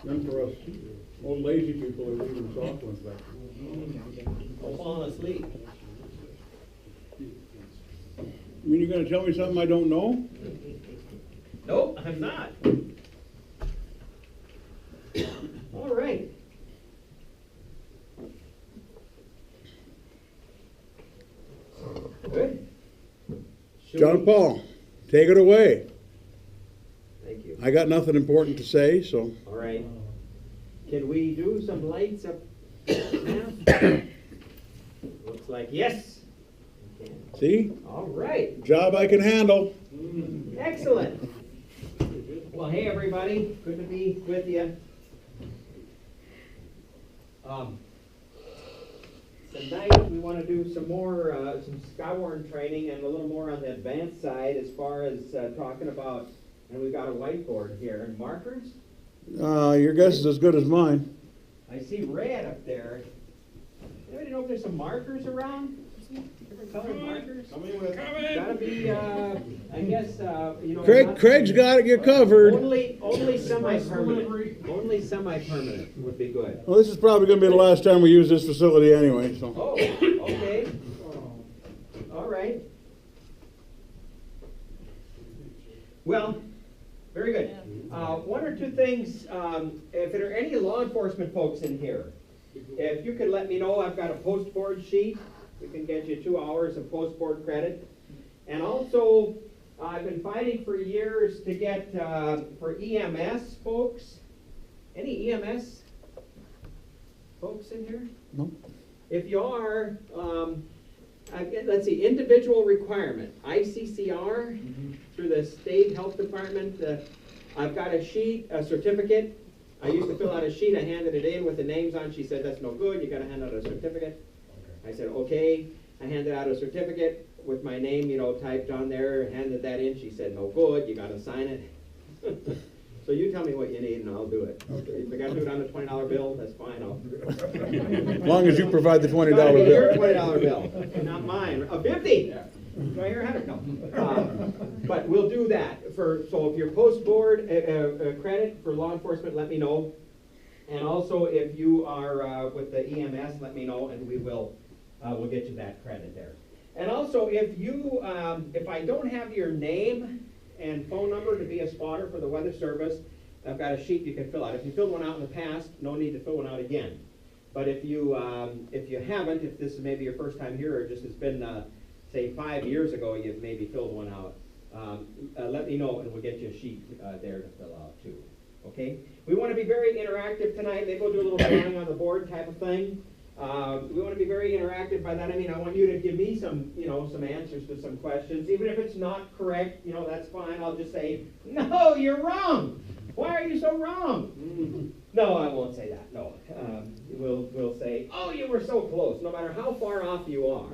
Then for us old lazy people who leave them soft ones back. I'm falling asleep. You mean you're gonna tell me something I don't know? Nope, I'm not. All right. Good. Should John we- Paul, take it away. Thank you. I got nothing important to say, so. All right. Can we do some lights up now? Looks like yes. We can. See? All right. Job I can handle. Excellent. Well, hey, everybody. Good to be with you. Tonight, we want to do some more, some Skywarn training and a little more on the advanced side as far as talking about, and we've got a whiteboard here. And markers? Your guess is as good as mine. I see red up there. Anybody know if there's some markers around? Different colored markers? Gotta be, I guess, you know. not- Craig's got you covered. Only semi-permanent. Only semi-permanent would be good. Well, this is probably gonna be the last time we use this facility anyway, so. Oh, okay. All right. Well, very good. One or two things, if there are any law enforcement folks in here, if you could let me know, I've got a post board sheet. We can get you 2 hours of post board credit. And also, I've been fighting for years to get, for EMS folks. Any EMS folks in here? No. If you are, let's see, individual requirement, ICCR, through the state health department. I've got a sheet, a certificate. I used to fill out a sheet, I handed it in with the names on. She said, that's no good, you gotta hand out a certificate. I said, okay. I handed out a certificate with my name, typed on there, handed that in. She said, no good, you gotta sign it. So you tell me what you need and I'll do it. If I gotta do it on a $20 bill, that's fine, I'll do it. As long as you provide the $20 Gotta be your bill. $20 bill, not mine. A 50. Do I hear 100? No. But we'll do that. So if you're post board credit for law enforcement, let me know. And also if you are with the EMS, let me know, and we'll get you that credit there. And also if I don't have your name and phone number to be a spotter for the weather service, I've got a sheet you can fill out. If you filled one out in the past, no need to fill one out again. But if you haven't, if this is maybe your first time here, or just it's been say 5 years ago, you've maybe filled one out, let me know and we'll get you a sheet there to fill out too. Okay? We want to be very interactive tonight. Maybe we'll do a little drawing on the board type of thing. We want to be very interactive. By that I mean I want you to give me some, some answers to some questions. Even if it's not correct, that's fine. I'll just say, no, you're wrong. Why are you so wrong? No, I won't say that. No. We'll say, oh, you were so close. No matter how far off you are,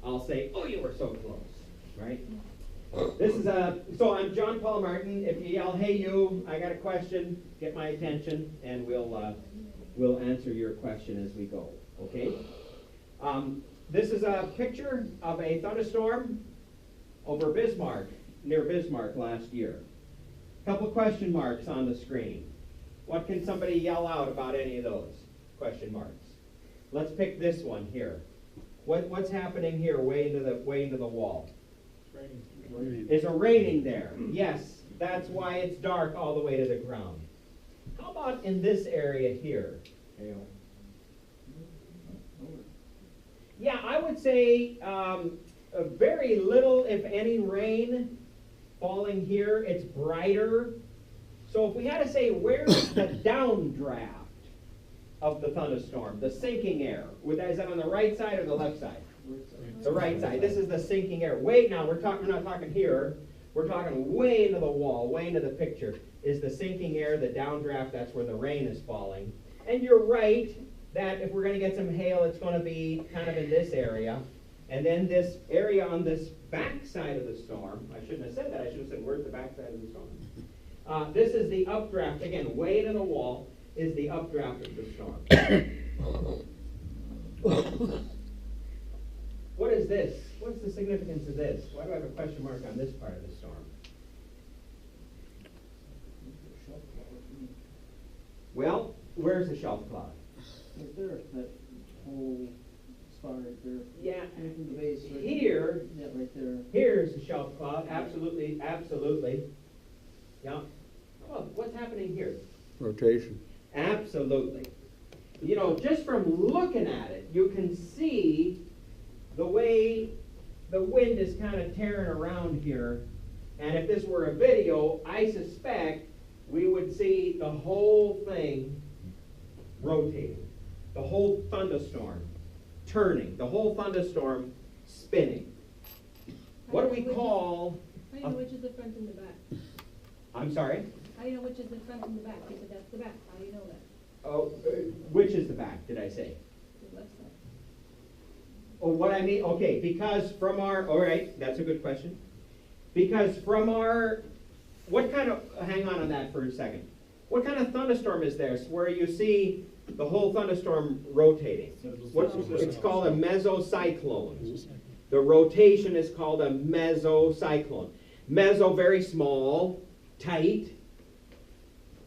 I'll say, oh, you were so close. Right? This is so I'm John Paul Martin. If you yell, hey you, I got a question, get my attention, and we'll answer your question as we go, okay? This is a picture of a thunderstorm over Bismarck, near Bismarck last year. Couple question marks on the screen. What can somebody yell out about any of those question marks? Let's pick this one here. What's happening here way into the wall? Is it raining there? Yes, that's why it's dark all the way to the ground. How about in this area here? Yeah, I would say very little, if any, rain falling here. It's brighter. So if we had to say, where's the downdraft of the thunderstorm, the sinking air? Is that on the right side or the left side? The right side. This is the sinking air. Now we're not talking here. We're talking way into the wall, way into the picture. Is the sinking air, the downdraft, that's where the rain is falling. And you're right that if we're going to get some hail, it's going to be kind of in this area. And then this area on this back side of the storm, I shouldn't have said that. I should have said, where's the back side of the storm? This is the updraft. Again, way into the wall is the updraft of the storm. What is this? What's the significance of this? Why do I have a question mark on this part of the storm? Where's the shelf cloud? Right there, that whole spot right there. Yeah, Coming from the base, right? here, Yeah, right there. here's the shelf cloud, absolutely, absolutely. Yeah. Well, what's happening here? Rotation. Absolutely. You know, just from looking at it, you can see the way the wind is kind of tearing around here. And if this were a video, I suspect we would see the whole thing rotating. The whole thunderstorm turning. The whole thunderstorm spinning. What do we call... How do you know which is the front and the back? I'm sorry? How do you know which is the front and the back? You said that's the back. How do you know that? Oh, which is the back, did I say? The left side. Oh, what I mean, okay, because from our, all right, that's a good question. Because from our, what kind of, hang on that for a second. What kind of thunderstorm is this where you see the whole thunderstorm rotating? It's called a mesocyclone. The rotation is called a mesocyclone. Meso, very small, tight.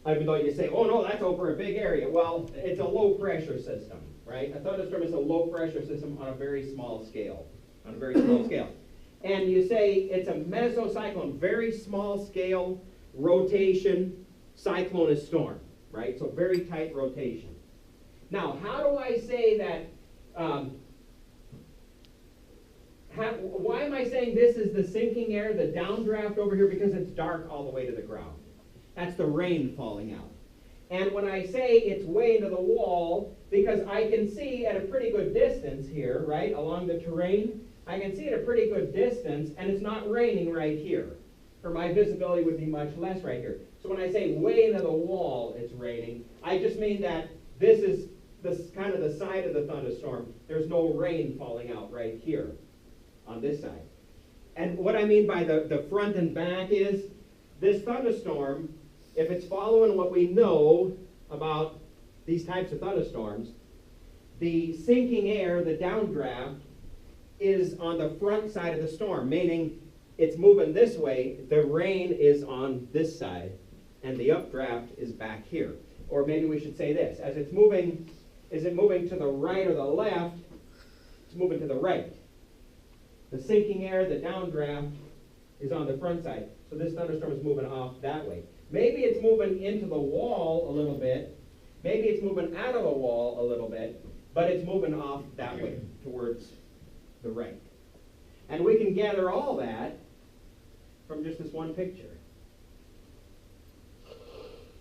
Even though you say, oh no, that's over a big area. Well, it's a low pressure system, right? A thunderstorm is a low pressure system on a very small scale. On a very small scale. And you say it's a mesocyclone, very small scale rotation, cyclone storm, right? So very tight rotation. Now, how do I say that, why am I saying this is the sinking air, the downdraft over here? Because it's dark all the way to the ground. That's the rain falling out. And when I say it's way into the wall, because I can see at a pretty good distance here, right, along the terrain, I can see at a pretty good distance, and it's not raining right here. Or my visibility would be much less right here. So when I say way into the wall it's raining, I just mean that this is kind of the side of the thunderstorm. There's no rain falling out right here on this side. And what I mean by the front and back is this thunderstorm, if it's following what we know about these types of thunderstorms, the sinking air, the downdraft, is on the front side of the storm, meaning it's moving this way, the rain is on this side, and the updraft is back here. Or maybe we should say this, as it's moving, is it moving to the right or the left? It's moving to the right. The sinking air, the downdraft, is on the front side. So this thunderstorm is moving off that way. Maybe it's moving into the wall a little bit. Maybe it's moving out of the wall a little bit, but it's moving off that way towards the right. And we can gather all that from just this one picture.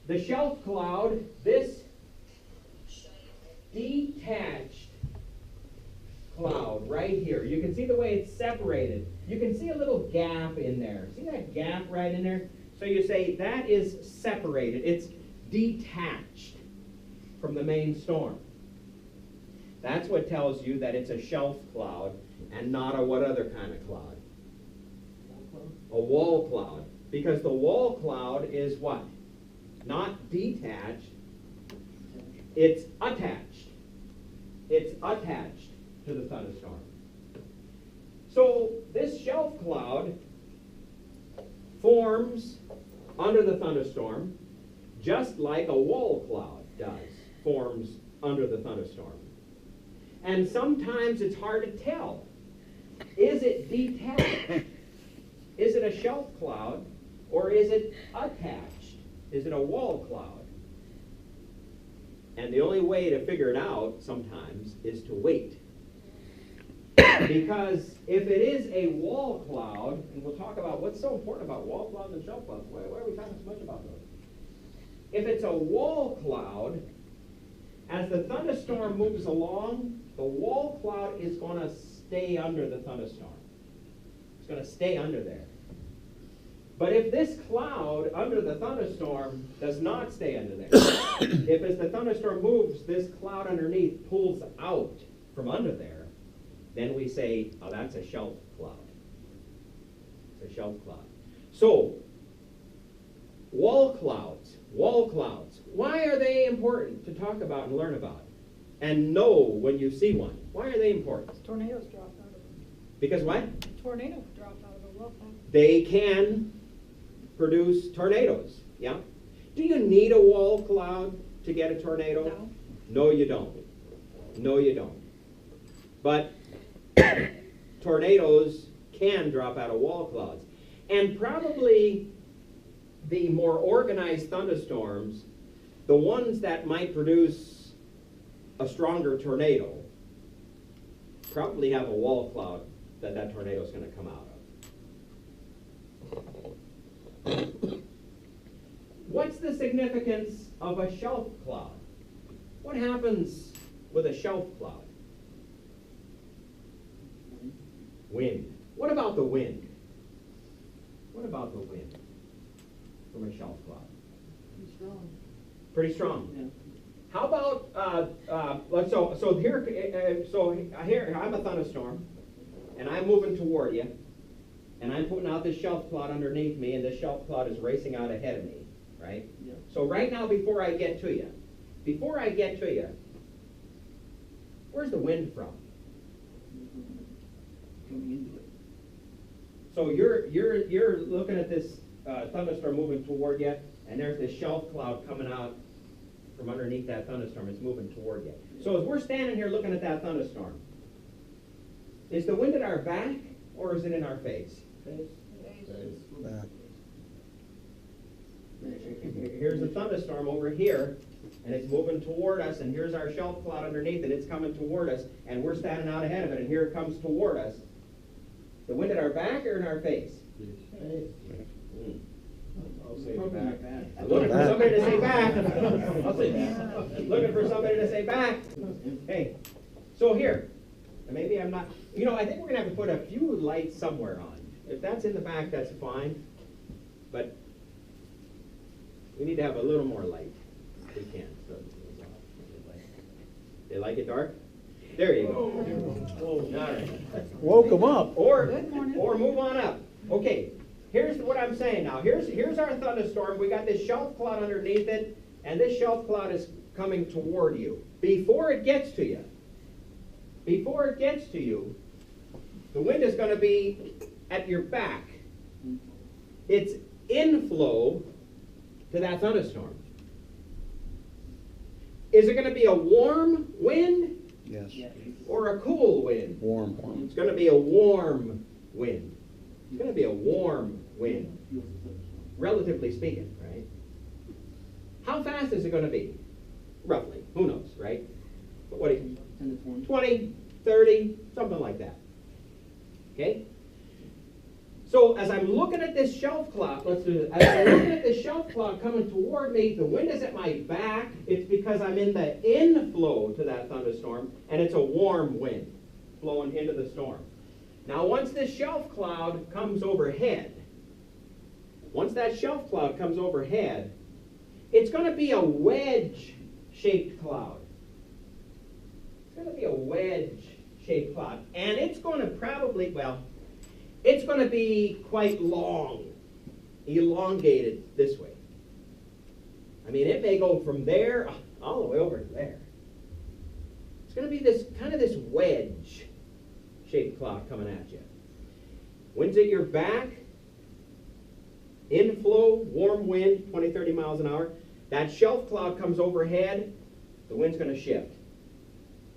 The shelf cloud, this detached cloud right here. You can see the way it's separated. You can see a little gap in there. See that gap right in there? So you say that is separated. It's detached from the main storm. That's what tells you that it's a shelf cloud and not a what other kind of cloud? A wall cloud. Because the wall cloud is what? Not detached. It's attached. It's attached to the thunderstorm. So this shelf cloud forms under the thunderstorm just like a wall cloud does, forms under the thunderstorm. And sometimes it's hard to tell. Is it detached? Is it a shelf cloud? Or is it attached? Is it a wall cloud? And the only way to figure it out sometimes is to wait. Because if it is a wall cloud, and we'll talk about what's so important about wall clouds and shelf clouds, why are we talking so much about those? If it's a wall cloud, as the thunderstorm moves along, the wall cloud is going to stay under the thunderstorm. It's going to stay under there. But if this cloud under the thunderstorm does not stay under there, if as the thunderstorm moves, this cloud underneath pulls out from under there, then we say, oh, that's a shelf cloud. It's a shelf cloud. So, wall clouds. Why are they important to talk about and learn about? And know when you see one. Why are they important? Tornadoes drop out of them. Because what? Tornadoes drop out of a wall cloud. They can produce tornadoes, yeah? Do you need a wall cloud to get a tornado? No. No, you don't. No, you don't. But tornadoes can drop out of wall clouds. And probably the more organized thunderstorms, the ones that might produce a stronger tornado, probably have a wall cloud that that tornado is going to come out of. What's the significance of a shelf cloud? What happens with a shelf cloud? Wind. What about the wind? What about the wind from a shelf cloud? Pretty strong. Pretty strong. Yeah. How about here I'm a thunderstorm, and I'm moving toward you, and I'm putting out this shelf cloud underneath me, and this shelf cloud is racing out ahead of me, right? Yeah. So right now, before I get to you, where's the wind from? Coming into it. So you're looking at this thunderstorm moving toward you, and there's this shelf cloud coming out from underneath that thunderstorm. It's moving toward you. So as we're standing here looking at that thunderstorm, is the wind at our back or is it in our face? Here's the thunderstorm over here, and it's moving toward us, and here's our shelf cloud underneath, and it's coming toward us, and we're standing out ahead of it, and here it comes toward us. The wind at our back or in our face? I'll say Probably back. not bad. I'm looking for somebody to say back. I'll say back. Looking for somebody to say back. Hey, so here, and maybe I'm not, I think we're going to have to put a few lights somewhere on. If that's in the back, that's fine. But we need to have a little more light if we can. So, they like it dark? There you go. All right. Woke them up. Or move on up. Okay, here's what I'm saying now. Here's our thunderstorm. We got this shelf cloud underneath it, and this shelf cloud is coming toward you. Before it gets to you, the wind is going to be at your back. It's inflow to that thunderstorm. Is it going to be a warm wind? Yes. Yeah. Or a cool wind? Warm. It's going to be a warm wind. It's going to be a warm wind, Feels the thunderstorm. relatively speaking, right? How fast is it going to be? Roughly. Who knows, right? But what do you, 10 to 20. 20, 30, something like that. Okay? So as I'm looking at this shelf cloud, let's do this. As I'm looking at this shelf cloud coming toward me, the wind is at my back. It's because I'm in the inflow to that thunderstorm, and it's a warm wind blowing into the storm. Now once this shelf cloud comes overhead, it's going to be a wedge-shaped cloud. It's going to be a wedge-shaped cloud. And it's going to probably, it's going to be quite long, elongated this way. I mean, it may go from there all the way over to there. It's going to be this kind of this wedge-shaped cloud coming at you. Wind's at your back, inflow, warm wind, 20, 30 miles an hour. That shelf cloud comes overhead, the wind's going to shift.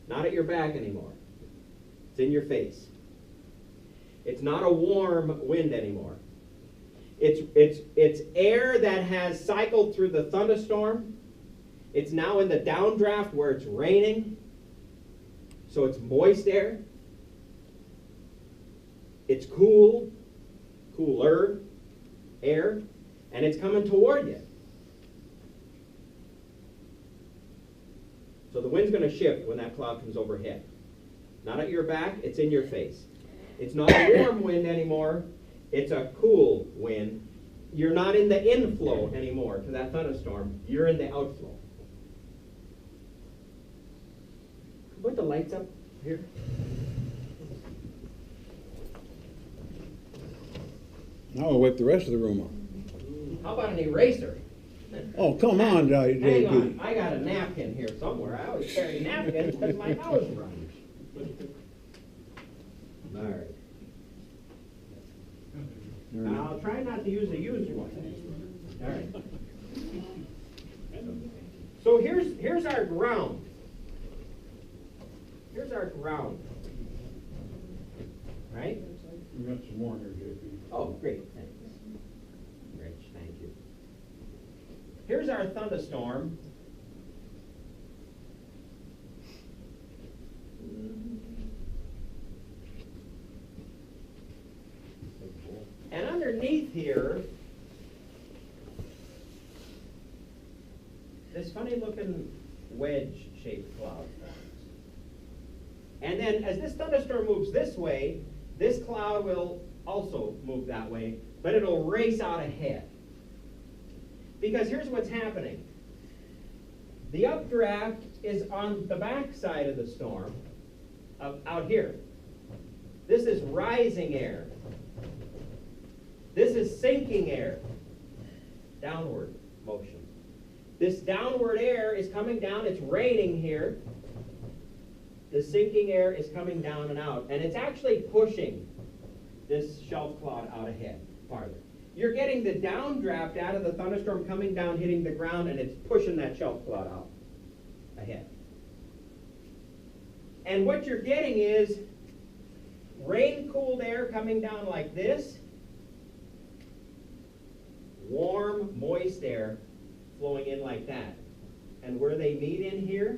Not at your back anymore. It's in your face. It's not a warm wind anymore. It's air that has cycled through the thunderstorm. It's now in the downdraft where it's raining. So it's moist air. It's cooler air, and it's coming toward you. So the wind's going to shift when that cloud comes overhead. Not at your back, it's in your face. It's not a warm wind anymore, it's a cool wind. You're not in the inflow anymore to that thunderstorm, you're in the outflow. Put the lights up here. Now I'll wipe the rest of the room up. How about an eraser? Oh, come on, Hang JP. on, I got a napkin here somewhere. I always carry napkins because my house runs. All right. Now, I'll try not to use a used one. All right. So here's here's our ground. Here's our ground. Right? We got some more here, JP. Oh, great, thanks. Rich, thank you. Here's our thunderstorm. And underneath here, this funny looking wedge-shaped cloud forms. And then as this thunderstorm moves this way, this cloud will also move that way, but it'll race out ahead. Because here's what's happening. The updraft is on the back side of the storm, out here. This is rising air. This is sinking air, downward motion. This downward air is coming down, it's raining here. The sinking air is coming down and out, and it's actually pushing this shelf cloud out ahead, farther. You're getting the downdraft out of the thunderstorm coming down, hitting the ground, and it's pushing that shelf cloud out ahead. And what you're getting is rain-cooled air coming down like this, warm, moist air flowing in like that. And where they meet in here,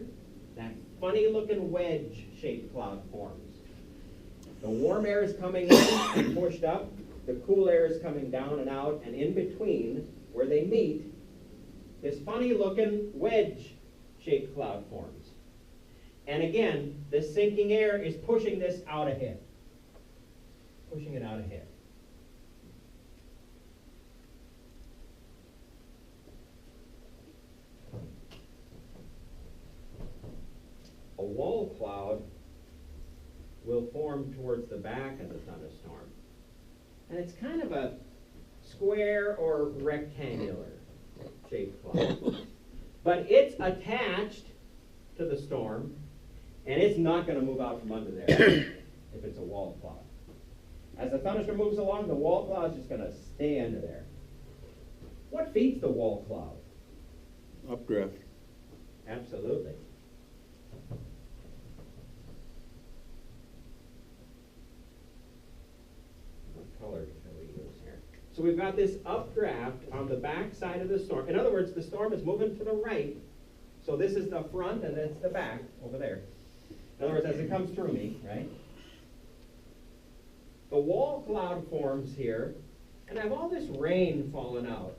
that funny-looking wedge-shaped cloud forms. The warm air is coming in and pushed up, the cool air is coming down and out, and in between, where they meet, this funny-looking wedge-shaped cloud forms. And again, this sinking air is pushing this out ahead. Pushing it out ahead. A wall cloud will form towards the back of the thunderstorm. And it's kind of a square or rectangular shaped cloud. But it's attached to the storm, and it's not going to move out from under there if it's a wall cloud. As the thunderstorm moves along, the wall cloud is just going to stay under there. What feeds the wall cloud? Updraft. Absolutely. What color shall we use here? So we've got this updraft on the back side of the storm. In other words, the storm is moving to the right. So this is the front and that's the back over there. In other words, as it comes through me, right? The wall cloud forms here, and I have all this rain falling out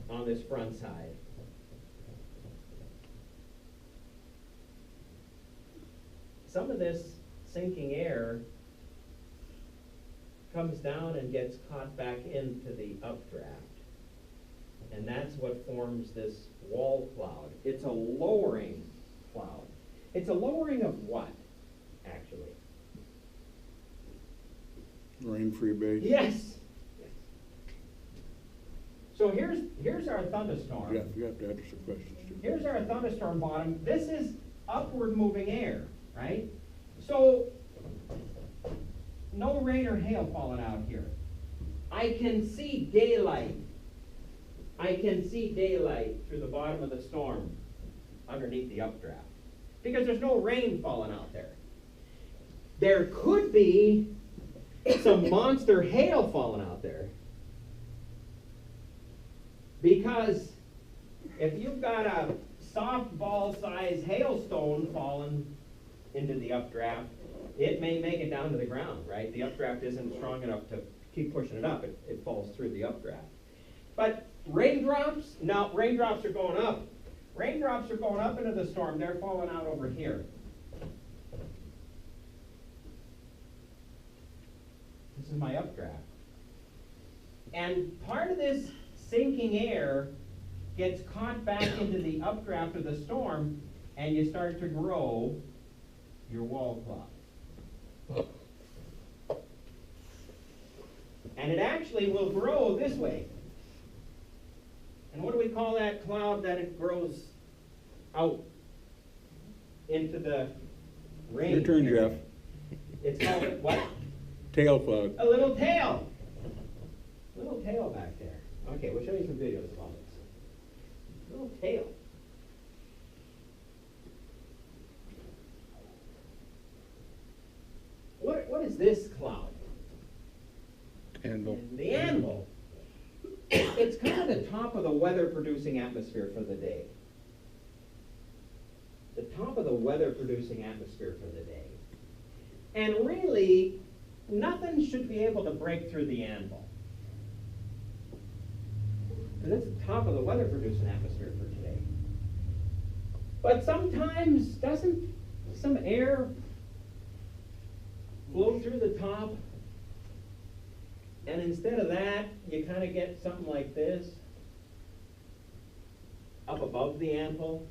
on this front side. Some of this sinking air comes down and gets caught back into the updraft. And that's what forms this wall cloud. It's a lowering cloud. It's a lowering of what, actually? Rain-free base. Yes. So here's our thunderstorm. Yeah, you have to answer some questions too. Here's our thunderstorm bottom. This is upward moving air, right? So no rain or hail falling out here. I can see daylight. I can see daylight through the bottom of the storm underneath the updraft because there's no rain falling out there. There could be some monster hail falling out there because if you've got a softball-sized hailstone falling into the updraft, it may make it down to the ground, right? The updraft isn't strong enough to keep pushing it up. It falls through the updraft. But raindrops, no, raindrops are going up. Raindrops are going up into the storm. They're falling out over here. This is my updraft. And part of this sinking air gets caught back into the updraft of the storm, and you start to grow your wall cloud. And it actually will grow this way. And what do we call that cloud that it grows out into the rain? Your turn, area? Jeff. It's called what? Tail cloud. A little tail. Little tail back there. Okay, we'll show you some videos about this. Little tail. this cloud? Anvil. The anvil. It's kind of the top of the weather-producing atmosphere for the day. The top of the weather-producing atmosphere for the day. And really, nothing should be able to break through the anvil. And that's the top of the weather-producing atmosphere for today. But sometimes, doesn't some air flow through the top? And instead of that, you kind of get something like this up above the anvil.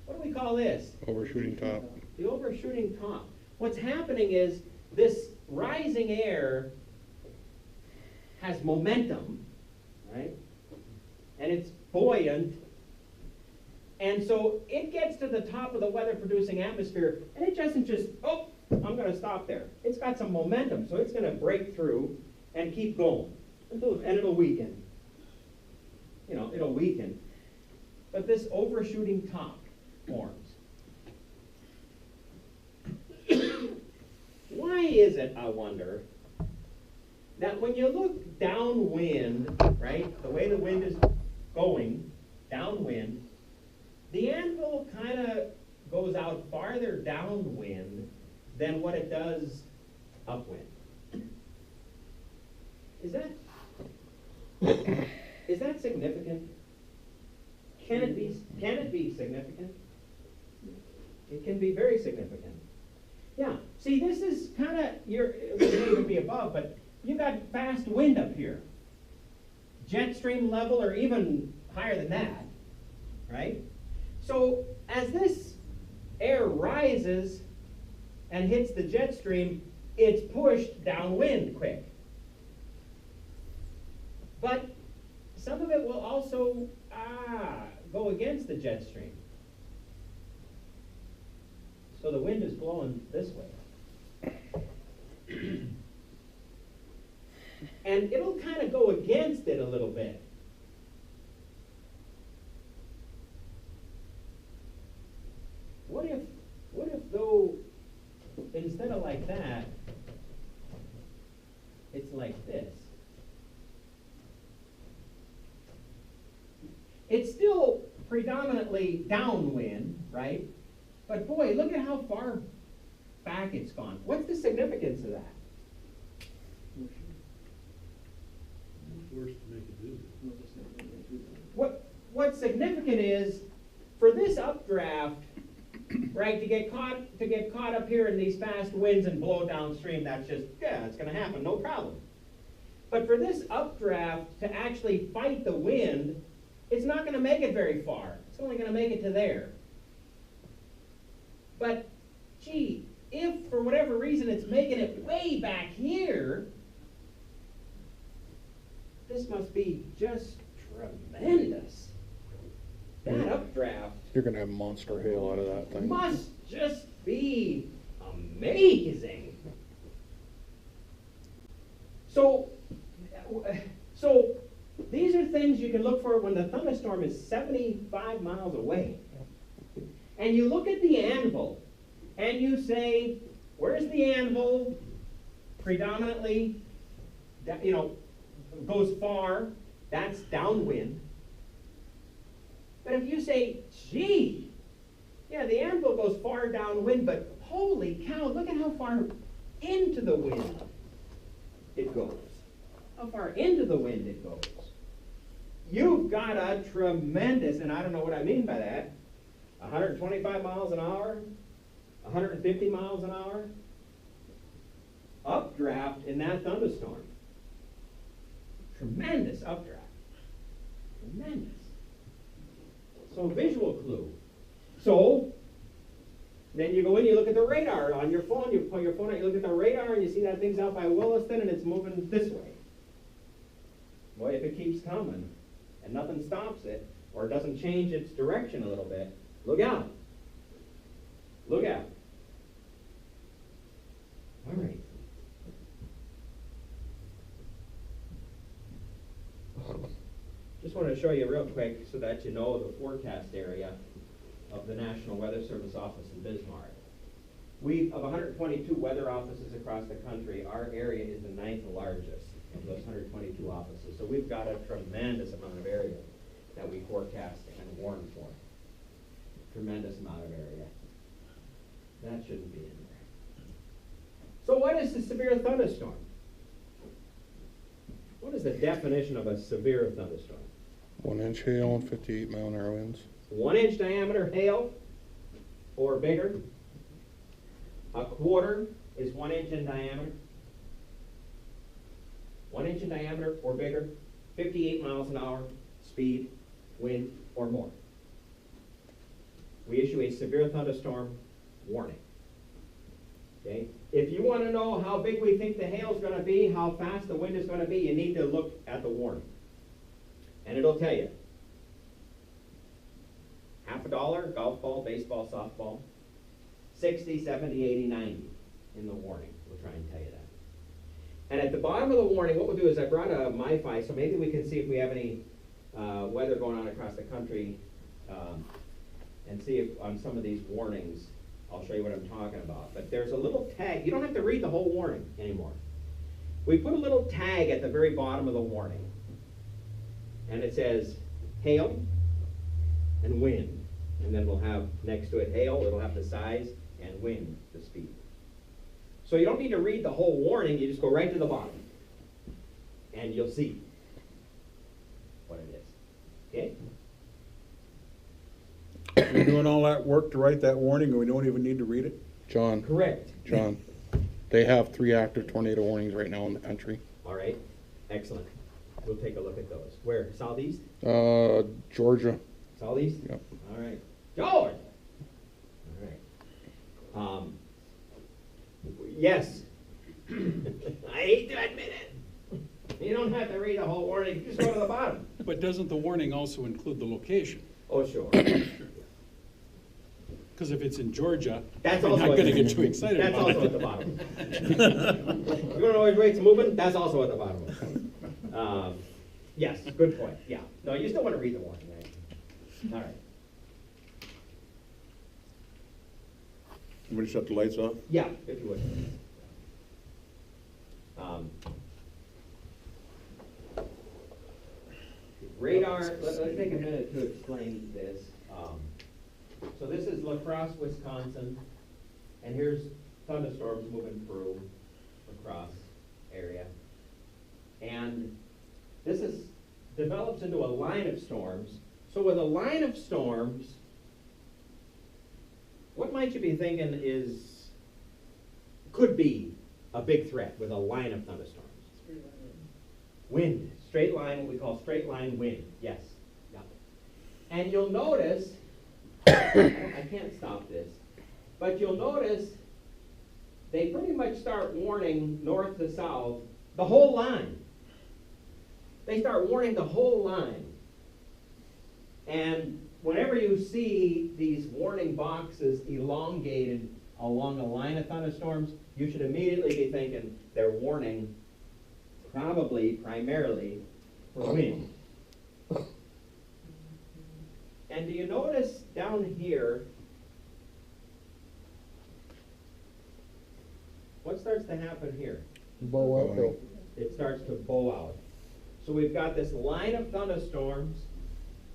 What do we call this? Overshooting top. The overshooting top. What's happening is this rising air has momentum, right? And it's buoyant. And so it gets to the top of the weather-producing atmosphere, and it doesn't just, oh, I'm going to stop there. It's got some momentum, so it's going to break through and keep going, and it'll weaken. You know, it'll weaken. But this overshooting top forms. Why is it, I wonder, that when you look downwind, right, the way the wind is going, downwind, the anvil kind of goes out farther downwind than what it does upwind. Is that significant? Can it be significant? It can be very significant. Yeah, see, this is kind of, it may even be above, but you got fast wind up here. Jet stream level or even higher than that, right? So as this air rises and hits the jet stream, it's pushed downwind quick. But some of it will also go against the jet stream. So the wind is blowing this way. And it'll kind of go against it a little bit. What if though, instead of like that, it's like this? It's still predominantly downwind, right? But boy, look at how far back it's gone. What's the significance of that? Worse to make it visible. What's significant is for this updraft, right, to get caught up here in these fast winds and blow downstream, that's just, yeah, it's going to happen, no problem. But for this updraft to actually fight the wind, it's not going to make it very far. It's only going to make it to there. But, gee, if for whatever reason it's making it way back here, this must be just tremendous. That updraft You're gonna have monster hail out of that thing. must just be amazing. So these are things you can look for when the thunderstorm is 75 miles away. And you look at the anvil, and you say, where's the anvil? Predominantly, goes far, that's downwind. But if you say, gee, yeah, the anvil goes far downwind, but holy cow, look at how far into the wind it goes. How far into the wind it goes. You've got a tremendous, and I don't know what I mean by that, 125 miles an hour, 150 miles an hour, updraft in that thunderstorm. Tremendous updraft. Tremendous. So visual clue. So then you go in, you look at the radar on your phone, you pull your phone out, you look at the radar and you see that thing's out by Williston and it's moving this way. Boy, if it keeps coming and nothing stops it or it doesn't change its direction a little bit, look out. Look out. All right. Just want to show you real quick so that you know the forecast area of the National Weather Service office in Bismarck. of 122 weather offices across the country, our area is the 9th largest of those 122 offices. So we've got a tremendous amount of area that we forecast and warn for. Tremendous amount of area. That shouldn't be in there. So what is a severe thunderstorm? What is the definition of a severe thunderstorm? 1 inch hail and 58 mile an hour winds. 1 inch diameter hail or bigger. A quarter is 1 inch in diameter. 1 inch in diameter or bigger. 58 miles an hour speed, wind, or more. We issue a severe thunderstorm warning. Okay? If you want to know how big we think the hail is going to be, how fast the wind is going to be, you need to look at the warning. And it'll tell you. $50, golf ball, baseball, softball. 60, 70, 80, 90 in the warning. We'll try and tell you that. And at the bottom of the warning, what we'll do is I brought a MiFi, so maybe we can see if we have any weather going on across the country and see if on some of these warnings, I'll show you what I'm talking about. But there's a little tag. You don't have to read the whole warning anymore. We put a little tag at the very bottom of the warning. And it says hail and wind. And then we'll have next to it hail, it'll have the size, and wind, the speed. So you don't need to read the whole warning, you just go right to the bottom. And you'll see what it is. Okay? You're doing all that work to write that warning and we don't even need to read it? John, Correct. John, they have 3 active tornado warnings right now in the country. All right, excellent. We'll take a look at those. Where? Southeast? Georgia. Southeast? Yep. All right. Georgia! All right. Yes. I hate to admit it. You don't have to read the whole warning, just go to the bottom. But doesn't the warning also include the location? Oh, sure. Because if it's in Georgia, That's you're also not at going to the- get too excited That's about also at the bottom. You wanna know which way it's moving? That's also at the bottom. Yes, good point, yeah. No, you still wanna read the warning, right? All right. Somebody shut the lights off? Yeah, if you would. Radar, let's take a minute to explain this. So this is La Crosse, Wisconsin, and here's thunderstorms moving through La Crosse area. And this develops into a line of storms. So with a line of storms, what might you be thinking could be a big threat with a line of thunderstorms? Wind, straight line, what we call straight line wind, yes. Yeah. And you'll notice, I can't stop this, but you'll notice they pretty much start warning north to south, the whole line. They start warning the whole line. And whenever you see these warning boxes elongated along a line of thunderstorms, you should immediately be thinking they're warning probably primarily for wind. And do you notice down here, what starts to happen here? Bow out. It starts to bow out. So we've got this line of thunderstorms.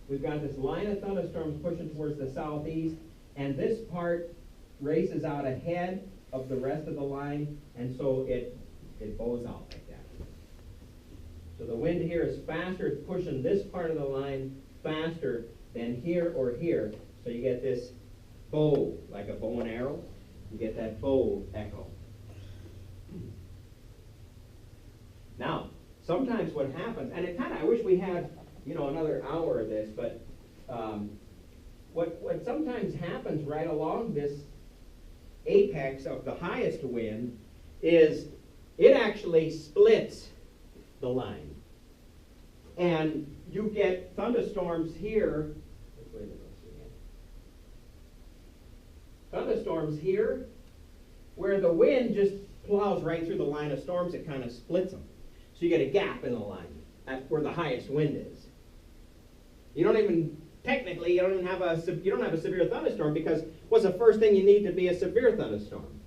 We've got this line of thunderstorms pushing towards the southeast, and this part races out ahead of the rest of the line, and so it bows out like that. So the wind here is faster, it's pushing this part of the line faster than here or here, so you get this bow, like a bow and arrow, you get that bow echo. Now, sometimes what happens, and I wish we had, another hour of this, but what sometimes happens right along this apex of the highest wind is it actually splits the line. And you get thunderstorms here. Which way did it go again? Thunderstorms here, where the wind just plows right through the line of storms, it kind of splits them. So you get a gap in the line at where the highest wind is. You don't have a severe thunderstorm, because what's the first thing you need to be a severe thunderstorm?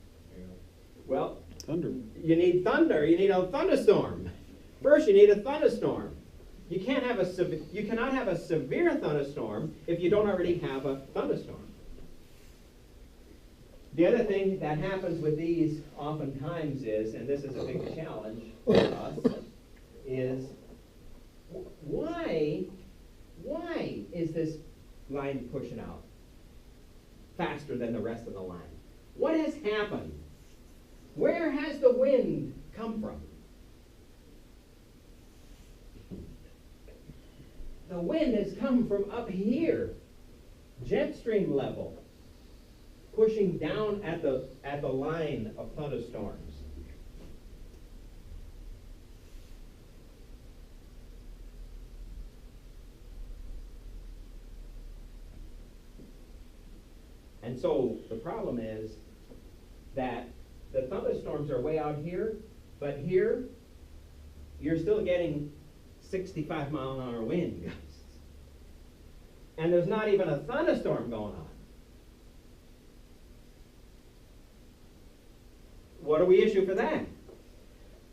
Well, Thunder. you need thunder, you need a thunderstorm. First, you need a thunderstorm. You cannot have a severe thunderstorm if you don't already have a thunderstorm. The other thing that happens with these oftentimes is, and this is a big challenge for us, is why is this line pushing out faster than the rest of the line? What has happened? Where has the wind come from? The wind has come from up here, jet stream level, pushing down at the line of thunderstorms. And so the problem is that the thunderstorms are way out here, but here you're still getting 65-mile-an-hour wind gusts. And there's not even a thunderstorm going on. What do we issue for that?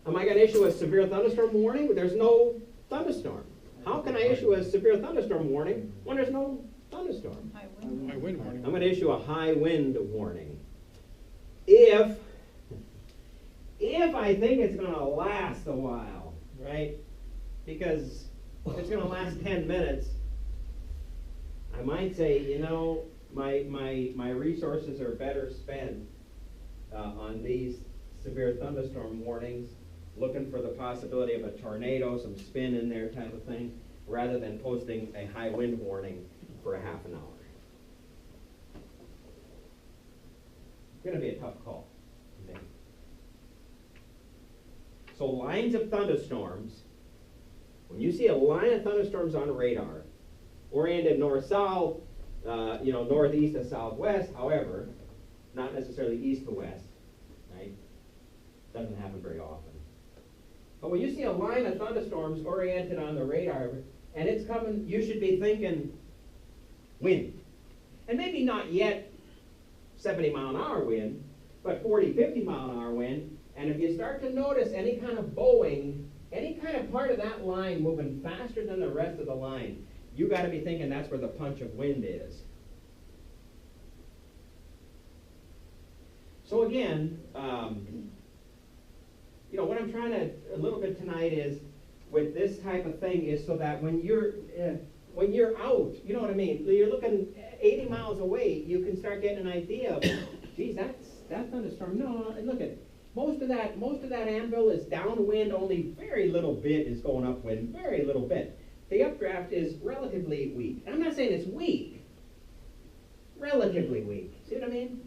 Am I going to issue a severe thunderstorm warning? There's no thunderstorm. How can I issue a severe thunderstorm warning when there's no thunderstorm? High wind. High wind warning. I'm going to issue a high wind warning. If I think it's going to last a while, right? Because if it's going to last 10 minutes, I might say, you know, my resources are better spent on these severe thunderstorm warnings, looking for the possibility of a tornado, some spin in there type of thing, rather than posting a high wind warning for a half an hour. It's going to be a tough call to make. So lines of thunderstorms, when you see a line of thunderstorms on radar, oriented north-south, northeast to southwest, however, not necessarily east to west, right? Doesn't happen very often. But when you see a line of thunderstorms oriented on the radar, and it's coming, you should be thinking wind. And maybe not yet 70-mile-an-hour wind, but 40, 50-mile-an-hour wind. And if you start to notice any kind of bowing, any kind of part of that line moving faster than the rest of the line, you got to be thinking that's where the punch of wind is. So again, what I'm trying to a little bit tonight is with this type of thing is so that when you're out, you know what I mean? You're looking 80 miles away, you can start getting an idea of, geez, that thunderstorm. No, look at most of that anvil is downwind. Only very little bit is going upwind. Very little bit. The updraft is relatively weak. I'm not saying it's weak. Relatively weak. See what I mean?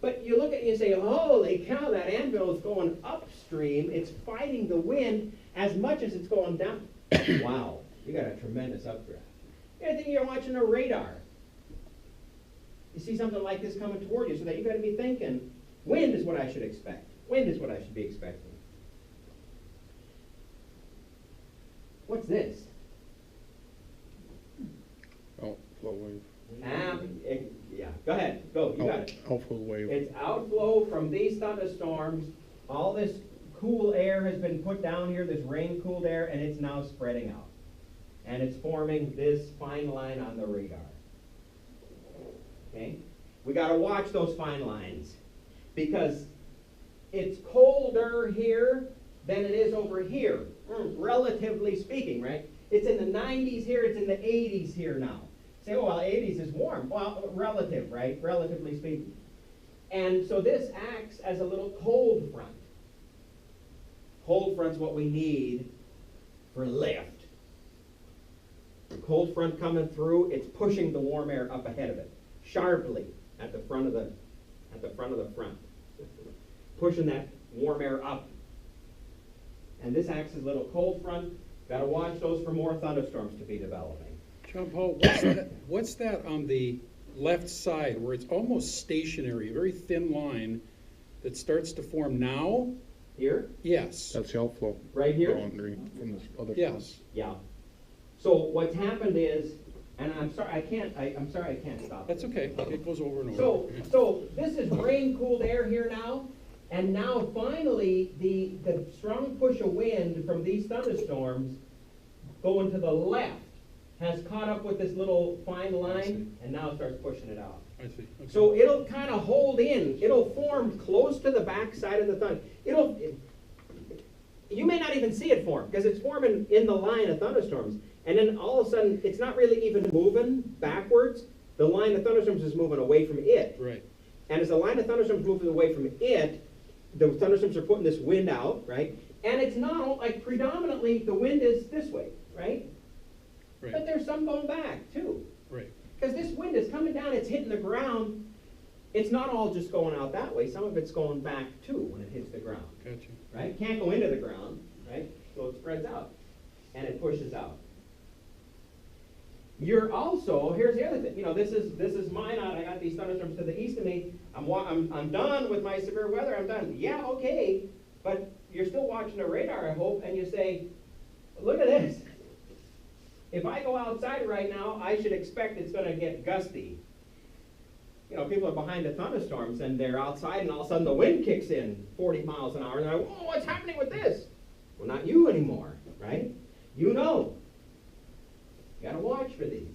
But you look at it and you say, holy cow, that anvil is going upstream. It's fighting the wind as much as it's going down. Wow, you got a tremendous updraft. The other thing, you're watching a radar. You see something like this coming toward you, so that you got to be thinking, wind is what I should expect. Wind is what I should be expecting. What's this? Outflow wave. Yeah, go ahead. Go, you got it. Outflow wave. It's outflow from these thunderstorms. All this cool air has been put down here, this rain-cooled air, and it's now spreading out. And it's forming this fine line on the radar. Okay? We got to watch those fine lines because it's colder here than it is over here, relatively speaking, right? It's in the 90s here, it's in the 80s here now. Say, oh, well, 80s is warm. Well, relative, right? Relatively speaking. And so this acts as a little cold front. Cold front's what we need for lift. The cold front coming through, it's pushing the warm air up ahead of it, sharply at the front of the front. Pushing that warm air up. And this acts as a little cold front. Got to watch those for more thunderstorms to be developing. John Paul, what's that on the left side where it's almost stationary, a very thin line that starts to form now? Here? Yes. That's the outflow. Right here? Boundary from this other. Yes. Yeah. So what's happened is, and I'm sorry I can't stop. That's okay. It goes over and over. So this is rain-cooled air here now, And now finally, the strong push of wind from these thunderstorms going to the left has caught up with this little fine line and now starts pushing it out. I see. Okay. So it'll kind of hold in, it'll form close to the back side of the thunder. You may not even see it form, because it's forming in the line of thunderstorms. And then all of a sudden, it's not really even moving backwards. The line of thunderstorms is moving away from it. Right. And as the line of thunderstorms moves away from it, the thunderstorms are putting this wind out, right? And it's not, like, predominantly, the wind is this way, right? Right. But there's some going back, too. Right. Because this wind is coming down, it's hitting the ground. It's not all just going out that way. Some of it's going back, too, when it hits the ground. Gotcha. Right? Can't go into the ground, right? So it spreads out and it pushes out. You're also, here's the other thing, this is Minot. I got these thunderstorms to the east of me. I'm done with my severe weather. I'm done. Yeah, okay, but you're still watching the radar, I hope, and you say, look at this. If I go outside right now, I should expect it's going to get gusty. People are behind the thunderstorms and they're outside and all of a sudden the wind kicks in 40 miles an hour and they're like, whoa, what's happening with this? Well, not you anymore, right? You know. You gotta watch for these.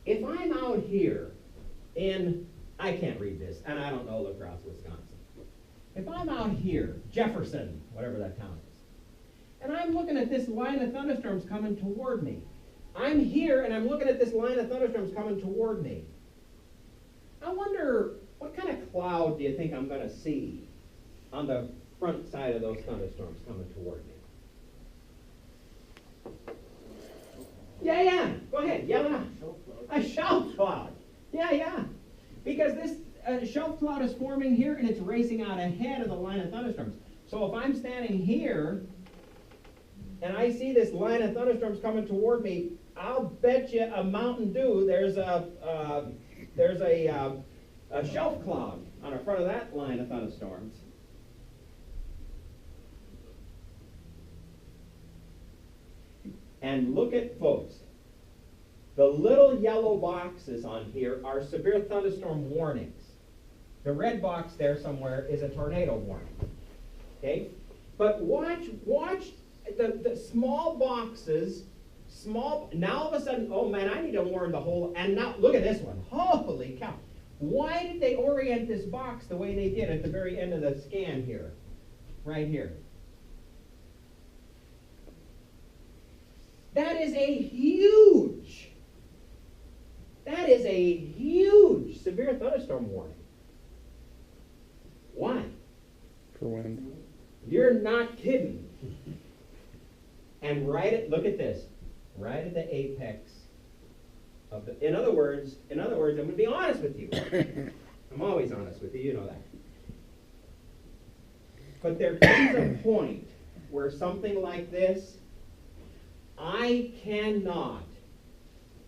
If I'm out here in, I can't read this, and I don't know La Crosse, Wisconsin. If I'm out here, Jefferson, whatever that town is, and I'm looking at this line of thunderstorms coming toward me. I'm here and I'm looking at this line of thunderstorms coming toward me. I wonder, what kind of cloud do you think I'm going to see on the front side of those thunderstorms coming toward me? Yeah, go ahead, yell it out. A shelf cloud. Yeah. Because this shelf cloud is forming here and it's racing out ahead of the line of thunderstorms. So if I'm standing here, and I see this line of thunderstorms coming toward me, I'll bet you a Mountain Dew there's a shelf cloud on the front of that line of thunderstorms. And look at, folks, the little yellow boxes on here are severe thunderstorm warnings. The red box there somewhere is a tornado warning. Okay? But watch the small boxes, now all of a sudden, oh man, I need to warn the whole, and now look at this one. Holy cow. Why did they orient this box the way they did at the very end of the scan here? Right here. That is a huge severe thunderstorm warning. Why? For wind. You're not kidding. And look at this, right at the apex of the, in other words, I'm going to be honest with you. I'm always honest with you, you know that. But there comes a point where something like this, I cannot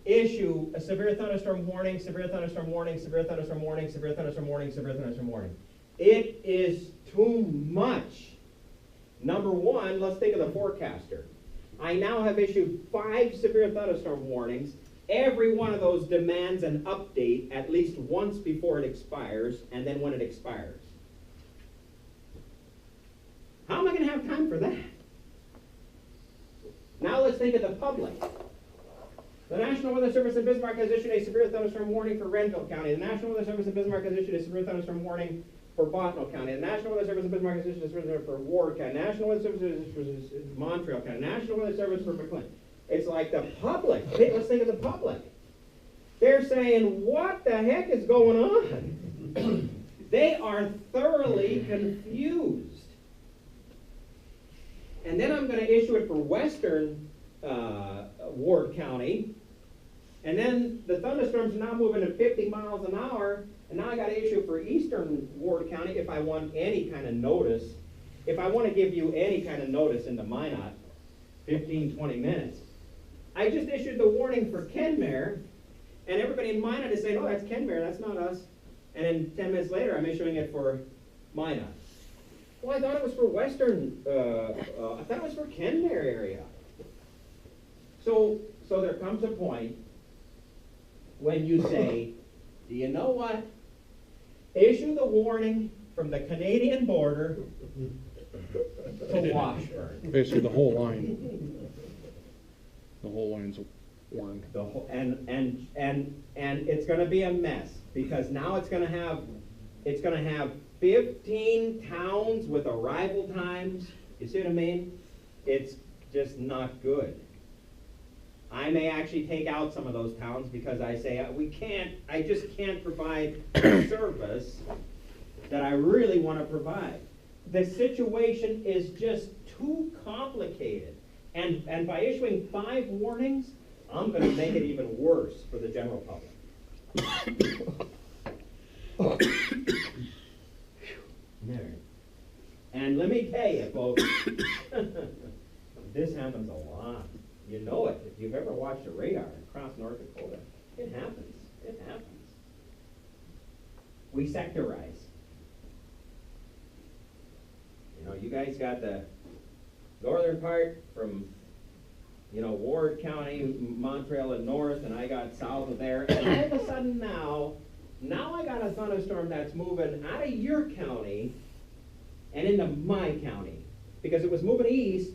issue a severe thunderstorm warning, severe thunderstorm warning, severe thunderstorm warning, severe thunderstorm warning, severe thunderstorm warning. It is too much. Number one, let's think of the forecaster. I now have issued 5 severe thunderstorm warnings. Every one of those demands an update at least once before it expires, and then when it expires. How am I going to have time for that? Now let's think of the public. The National Weather Service in Bismarck has issued a severe thunderstorm warning for Renville County. The National Weather Service in Bismarck has issued a severe thunderstorm warning for Bottineau County. The National Weather Service in Bismarck has issued a severe thunderstorm for Ward County. National Weather Service for Montreal County. National Weather Service for McLean. It's like the public. Hey, let's think of the public. They're saying, what the heck is going on? They are thoroughly confused. And then I'm going to issue it for Western Ward County. And then the thunderstorms are now moving at 50 miles an hour. And now I got to issue for Eastern Ward County if I want any kind of notice. If I want to give you any kind of notice into Minot, 15, 20 minutes. I just issued the warning for Kenmare. And everybody in Minot is saying, oh, that's Kenmare, that's not us. And then 10 minutes later, I'm issuing it for Minot. Well, I thought it was for Western, I thought it was for Kenmare area. So there comes a point when you say, do you know what? Issue the warning from the Canadian border to Washburn. Basically, the whole line. The whole line's warned. The whole, and it's gonna be a mess, because now it's gonna have 15 towns with arrival times. You see what I mean? It's just not good. I may actually take out some of those towns because I say, I just can't provide the service that I really want to provide. The situation is just too complicated. And by issuing 5 warnings, I'm going to make it even worse for the general public. And let me tell you, folks, this happens a lot. You know it. If you've ever watched a radar across North Dakota, it happens. It happens. We sectorize. You know, you guys got the northern part from, Ward County, Montreal and north, and I got south of there. And all of a sudden now I got a thunderstorm that's moving out of your county and into my county. Because it was moving east,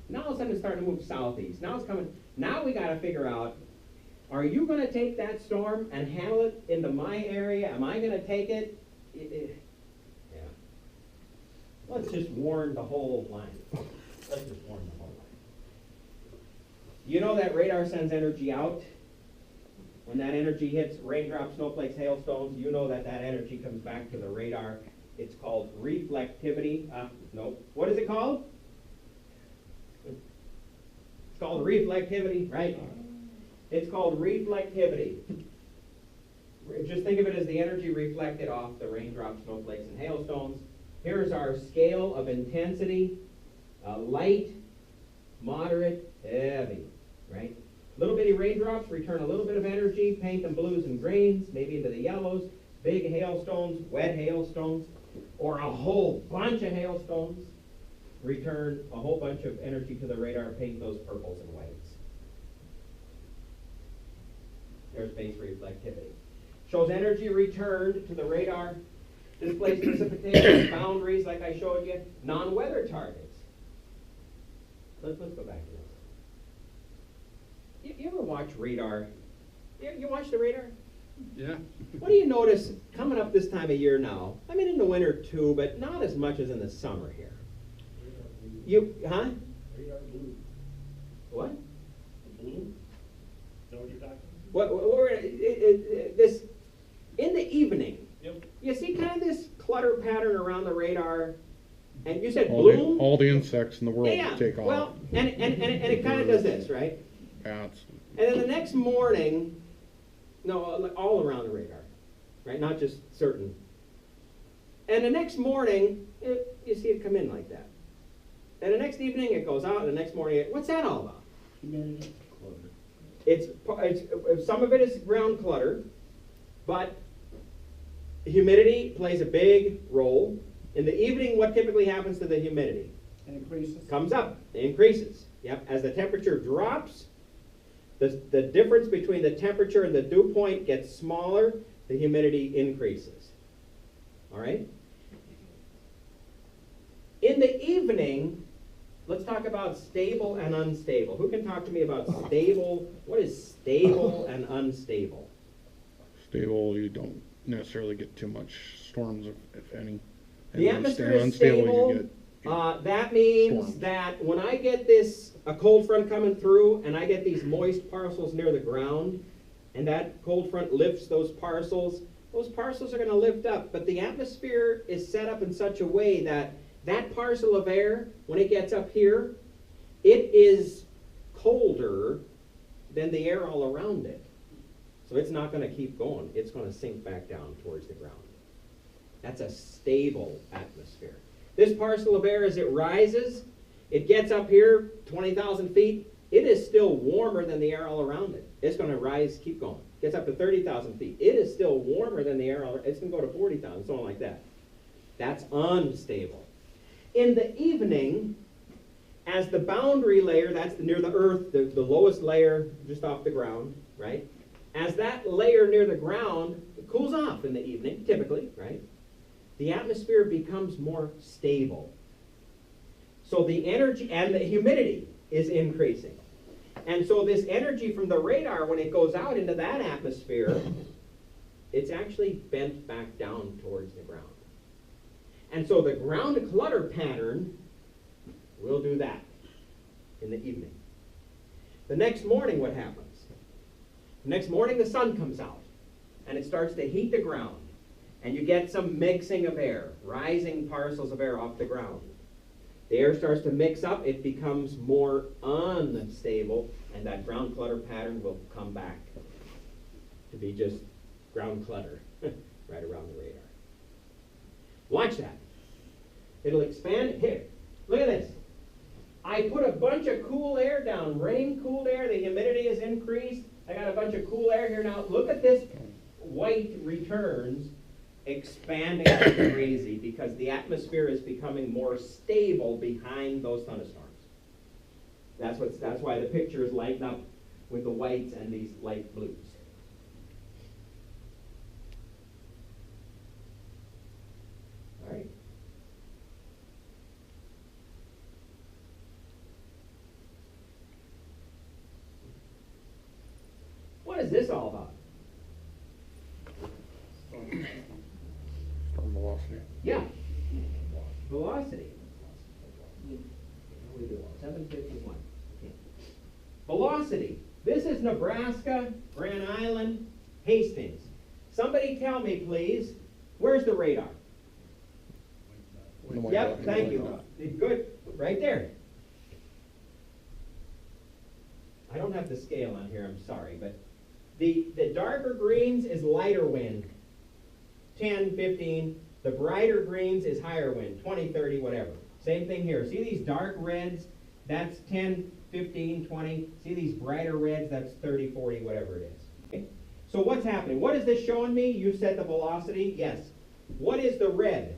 now all of a sudden it's starting to move southeast. Now it's coming. Now we got to figure out, are you going to take that storm and handle it into my area? Am I going to take it? Yeah. Let's just warn the whole line. Let's just warn the whole line. You know that radar sends energy out? When that energy hits raindrops, snowflakes, hailstones, you know that energy comes back to the radar. It's called reflectivity. No. What is it called? It's called reflectivity, right? It's called reflectivity. Just think of it as the energy reflected off the raindrops, snowflakes, and hailstones. Here's our scale of intensity. Light, moderate, heavy, right? Little bitty raindrops return a little bit of energy, paint them blues and greens, maybe into the yellows. Big hailstones, wet hailstones, or a whole bunch of hailstones return a whole bunch of energy to the radar, paint those purples and whites. There's base reflectivity. Shows energy returned to the radar, displays precipitation boundaries like I showed you, non-weather targets. Let's go back to this. You ever watch radar? You watch the radar? Yeah. What do you notice coming up this time of year now? I mean, in the winter too, but not as much as in the summer here. Huh? Radar blue. What? Blue? Is that what you're talking This in the evening. Yep. You see kind of this clutter pattern around the radar, and you said All bloom. the insects in the world Yeah. take off. Well, and it kind of does this, right? Bats. And then the next morning, no, all around the radar, right? Not just certain. And the next morning, you see it come in like that. And the next evening it goes out, and the next morning, what's that all about? Humidity. It's some of it is ground clutter, but humidity plays a big role. In the evening, what typically happens to the humidity? It increases. Comes up, it increases. Yep, as the temperature drops, the difference between the temperature and the dew point gets smaller, the humidity increases. All right? In the evening, let's talk about stable and unstable. Who can talk to me about stable? What is stable and unstable? Stable, you don't necessarily get too much storms, if any. The And atmosphere is unstable, stable. you get That means storms. that when I get a cold front coming through and I get these moist parcels near the ground, and that cold front lifts those parcels are going to lift up. But the atmosphere is set up in such a way that that parcel of air, when it gets up here, it is colder than the air all around it. So it's not going to keep going. It's going to sink back down towards the ground. That's a stable atmosphere. This parcel of air, as it rises, it gets up here, 20,000 feet. It is still warmer than the air all around it. It's going to rise, keep going. Gets up to 30,000 feet. It is still warmer than the air all around. It's going to go to 40,000, something like that. That's unstable. In the evening, as the boundary layer, that's near the earth, the lowest layer just off the ground, right? As that layer near the ground cools off in the evening, typically, right? The atmosphere becomes more stable. So the energy and the humidity is increasing. And so this energy from the radar, when it goes out into that atmosphere, it's actually bent back down towards the ground. And so the ground clutter pattern will do that in the evening. The next morning, what happens? The next morning, the sun comes out, and it starts to heat the ground. And you get some mixing of air, rising parcels of air off the ground. The air starts to mix up, it becomes more unstable, and that ground clutter pattern will come back to be just ground clutter right around the radar. Watch that. It'll expand. Here, look at this. I put a bunch of cool air down, rain-cooled air, the humidity is increased. I got a bunch of cool air here now. Look at this white returns expanding like crazy because the atmosphere is becoming more stable behind those thunderstorms. That's why the picture is lighting up with the whites and these light blues. All right. What is this all about? Storm velocity. Yeah. Velocity. What are we doing? 751. Okay. Velocity. This is Nebraska, Grand Island, Hastings. Somebody tell me, please, where's the radar? Oh my Yep, God. thank you. Good. Right there. I don't have the scale on here, I'm sorry, but the darker greens is lighter wind, 10, 15. The brighter greens is higher wind, 20, 30, whatever. Same thing here. See these dark reds? That's 10, 15, 20. See these brighter reds? That's 30, 40, whatever it is. Okay? So what's happening? What is this showing me? You said the velocity? Yes. What is the red?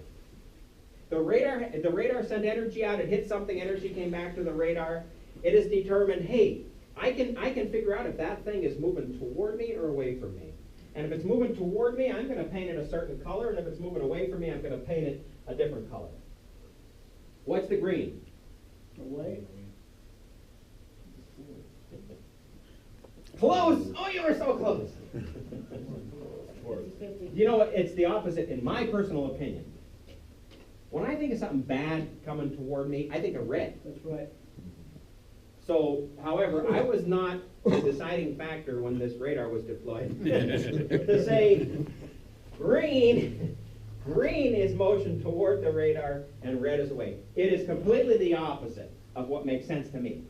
The radar sent energy out. It hit something. Energy came back to the radar. It is determined, hey, I can figure out if that thing is moving toward me or away from me. And if it's moving toward me, I'm going to paint it a certain color. And if it's moving away from me, I'm going to paint it a different color. What's the green? Away. Close! Oh, you were so close. You know what? It's the opposite in my personal opinion. When I think of something bad coming toward me, I think of red. That's right. So, however, I was not the deciding factor when this radar was deployed to say green is motion toward the radar and red is away. It is completely the opposite of what makes sense to me.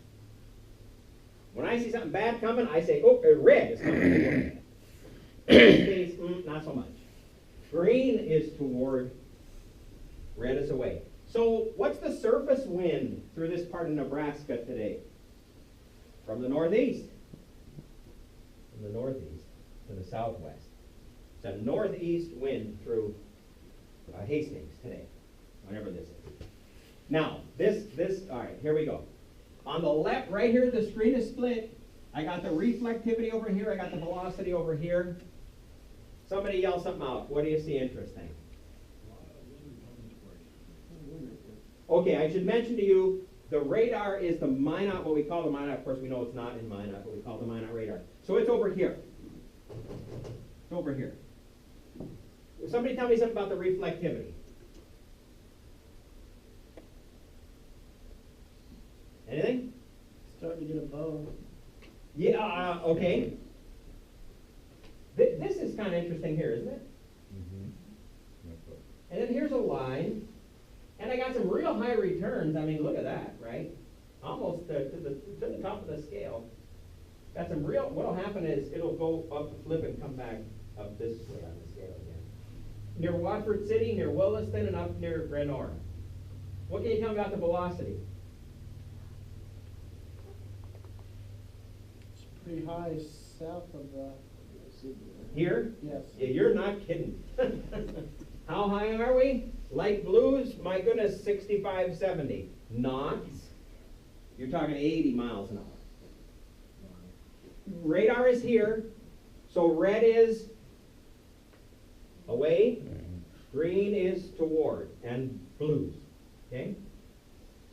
When I see something bad coming, I say, oh, red is coming toward me. In this case, not so much. Green is toward, red is away. So what's the surface wind through this part of Nebraska today? From the northeast. From the northeast to the southwest. It's a northeast wind through Hastings today, whenever this is. Now, all right, here we go. On the left, right here, the screen is split. I got the reflectivity over here. I got the velocity over here. Somebody yell something out. What do you see interesting? Okay, I should mention to you, the radar is the Minot, what we call the Minot. Of course, we know it's not in Minot, but we call the Minot radar. So it's over here. It's over here. Somebody tell me something about the reflectivity. Anything? Starting to get above. Yeah, okay. This is kind of interesting here, isn't it? And then here's a line. And I got some real high returns. I mean, look at that, right? Almost to the top of the scale. Got some real, what'll happen is it'll go up, flip, and come back up this way on the scale again. Near Watford City, near Williston, and up near Grenora. What can you tell me about the velocity? It's pretty high south of the. Here? Yes. Yeah, you're not kidding. How high are we? Light blues, my goodness, 65, 70. Knots, you're talking 80 miles an hour. Radar is here. So red is away, green is toward, and blues, okay?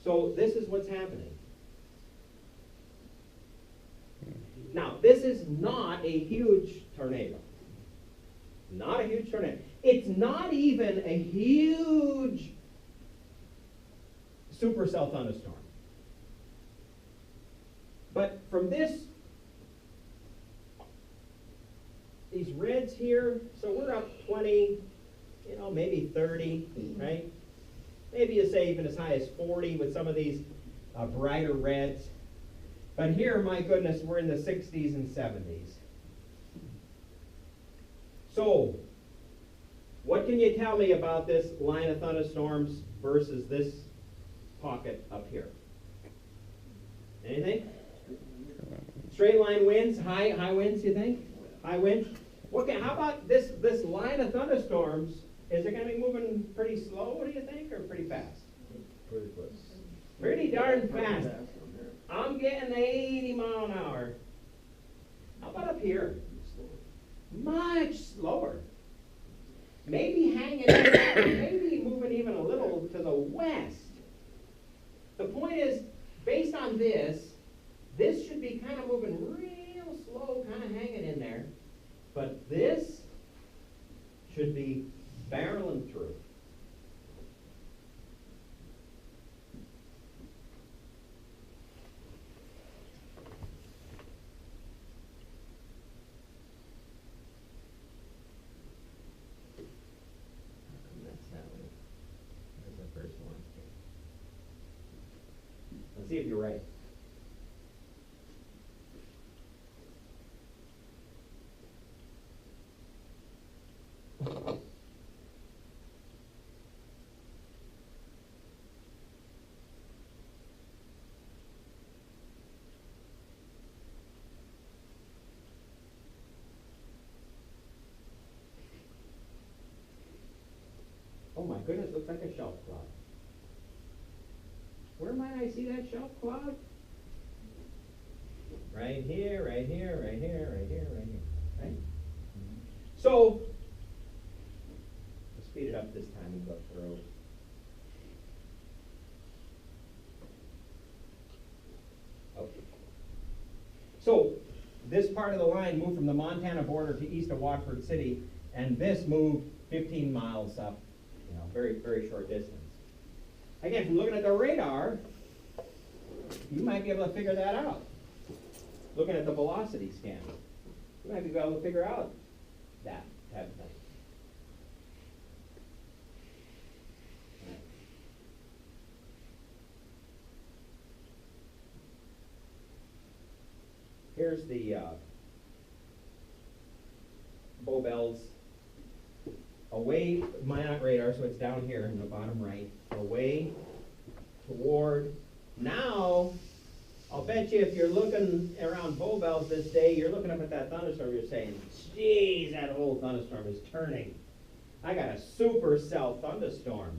So this is what's happening. Now, this is not a huge tornado. Not a huge tornado. It's not even a huge supercell thunderstorm. But from these reds here, so we're up 20, maybe 30, right? Maybe you say even as high as 40 with some of these brighter reds. But here, my goodness, we're in the 60s and 70s. So, what can you tell me about this line of thunderstorms versus this pocket up here? Anything? Straight line winds, high winds, you think? High winds? Okay, how about this line of thunderstorms? Is it going to be moving pretty slow, what do you think, or pretty fast? Pretty close. Pretty darn fast. I'm getting 80 mile an hour. How about up here? Much slower. Maybe hanging, maybe moving even a little to the west. The point is, based on this should be kind of moving real slow, kind of hanging in there. But this should be barreling through. Let's see if you're right. Oh my goodness, looks like a shelf cloud. Where might I see that shelf cloud? Right here, right here, right here, right here, right here, right? So, let's speed it up this time and go through. Okay. So, this part of the line moved from the Montana border to east of Watford City, and this moved 15 miles up, very, very short distance. Again, from looking at the radar, you might be able to figure that out. Looking at the velocity scan, you might be able to figure out that type of thing. Here's the Bowbells away, Minot radar, so it's down here in the bottom right, away, toward. Now, I'll bet you if you're looking around Bowbells this day, you're looking up at that thunderstorm, you're saying, geez, that whole thunderstorm is turning. I got a supercell thunderstorm.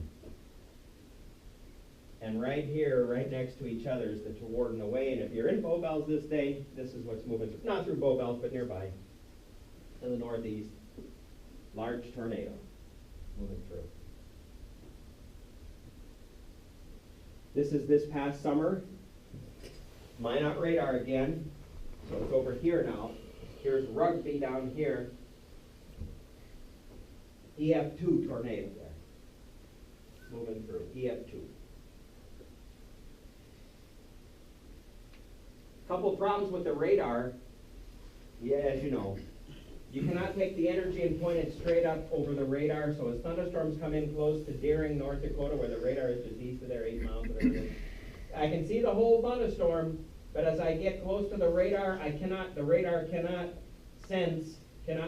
And right here, right next to each other is the toward and away, and if you're in Bowbells this day, this is what's moving through, not through Bowbells, but nearby, in the northeast. Large tornado moving through. This is this past summer. Minot radar again. So it's over here now. Here's Rugby down here. EF2 tornado there. Moving through. EF2. Couple problems with the radar. Yeah, as you know. You cannot take the energy and point it straight up over the radar, so as thunderstorms come in close to Deering, North Dakota, where the radar is just east of there, 8 miles, whatever it is, I can see the whole thunderstorm, but as I get close to the radar, the radar cannot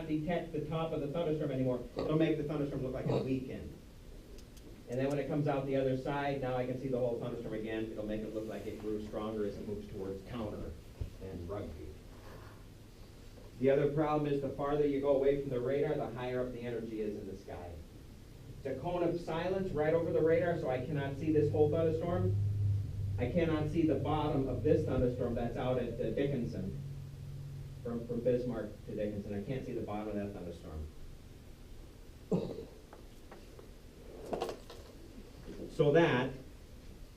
detect the top of the thunderstorm anymore. It'll make the thunderstorm look like a weekend. And then when it comes out the other side, now I can see the whole thunderstorm again. It'll make it look like it grew stronger as it moves towards counter and Rugby. The other problem is the farther you go away from the radar, the higher up the energy is in the sky. It's a cone of silence right over the radar, so I cannot see this whole thunderstorm. I cannot see the bottom of this thunderstorm that's out at Dickinson. from Bismarck to Dickinson. I can't see the bottom of that thunderstorm. So that,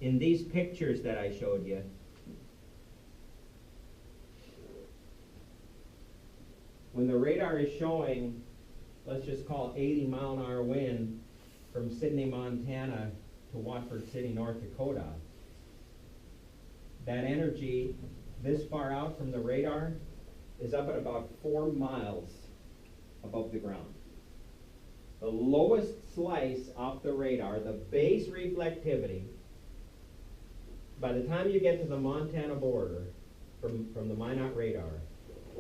in these pictures that I showed you, when the radar is showing, let's just call 80-mile-an-hour wind from Sidney, Montana to Watford City, North Dakota, that energy this far out from the radar is up at about 4 miles above the ground. The lowest slice off the radar, the base reflectivity, by the time you get to the Montana border from the Minot radar,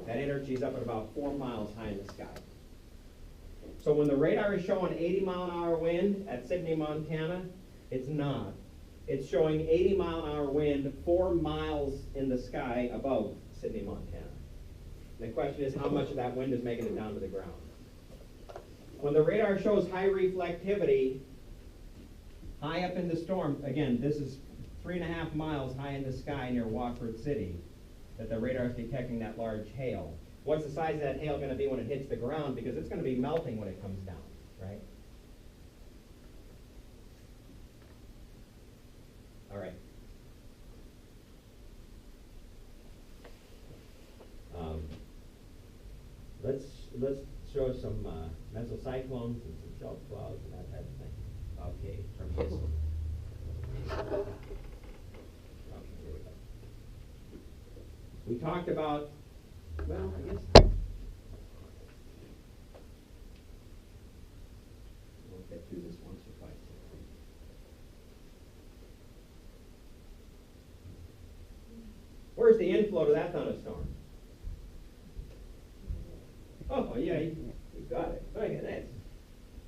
that energy is up at about 4 miles high in the sky. So when the radar is showing 80-mile-an-hour wind at Sidney, Montana, it's not. It's showing 80-mile-an-hour wind 4 miles in the sky above Sidney, Montana. The question is, how much of that wind is making it down to the ground? When the radar shows high reflectivity, high up in the storm, again, this is 3.5 miles high in the sky near Watford City, that the radar is detecting that large hail. What's the size of that hail going to be when it hits the ground? Because it's going to be melting when it comes down, right? All right. Let's show some mesocyclones and some shelf clouds and that type of thing. Okay, from this. Okay, here we go. We talked about, well, I guess we'll get through this once or twice. Where's the inflow to that thunderstorm? Oh, yeah, you got it. Look at that.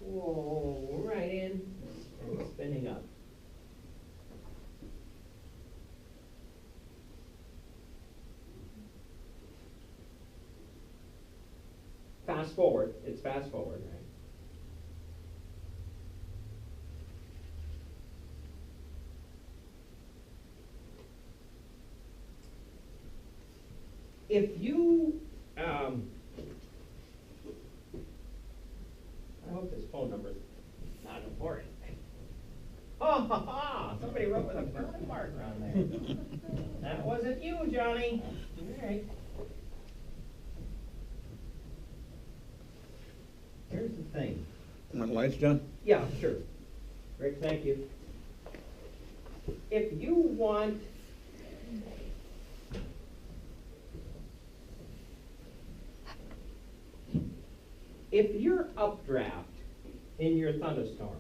Whoa, right in and spinning up. Fast forward. It's fast forward, right? If you, I hope this phone number is not important. Oh, ha, ha, somebody wrote with a burn mark on there. That wasn't you, Johnny. All right. Here's the thing. Want lights, John? Yeah, sure. Rick, thank you. If you want if your updraft in your thunderstorm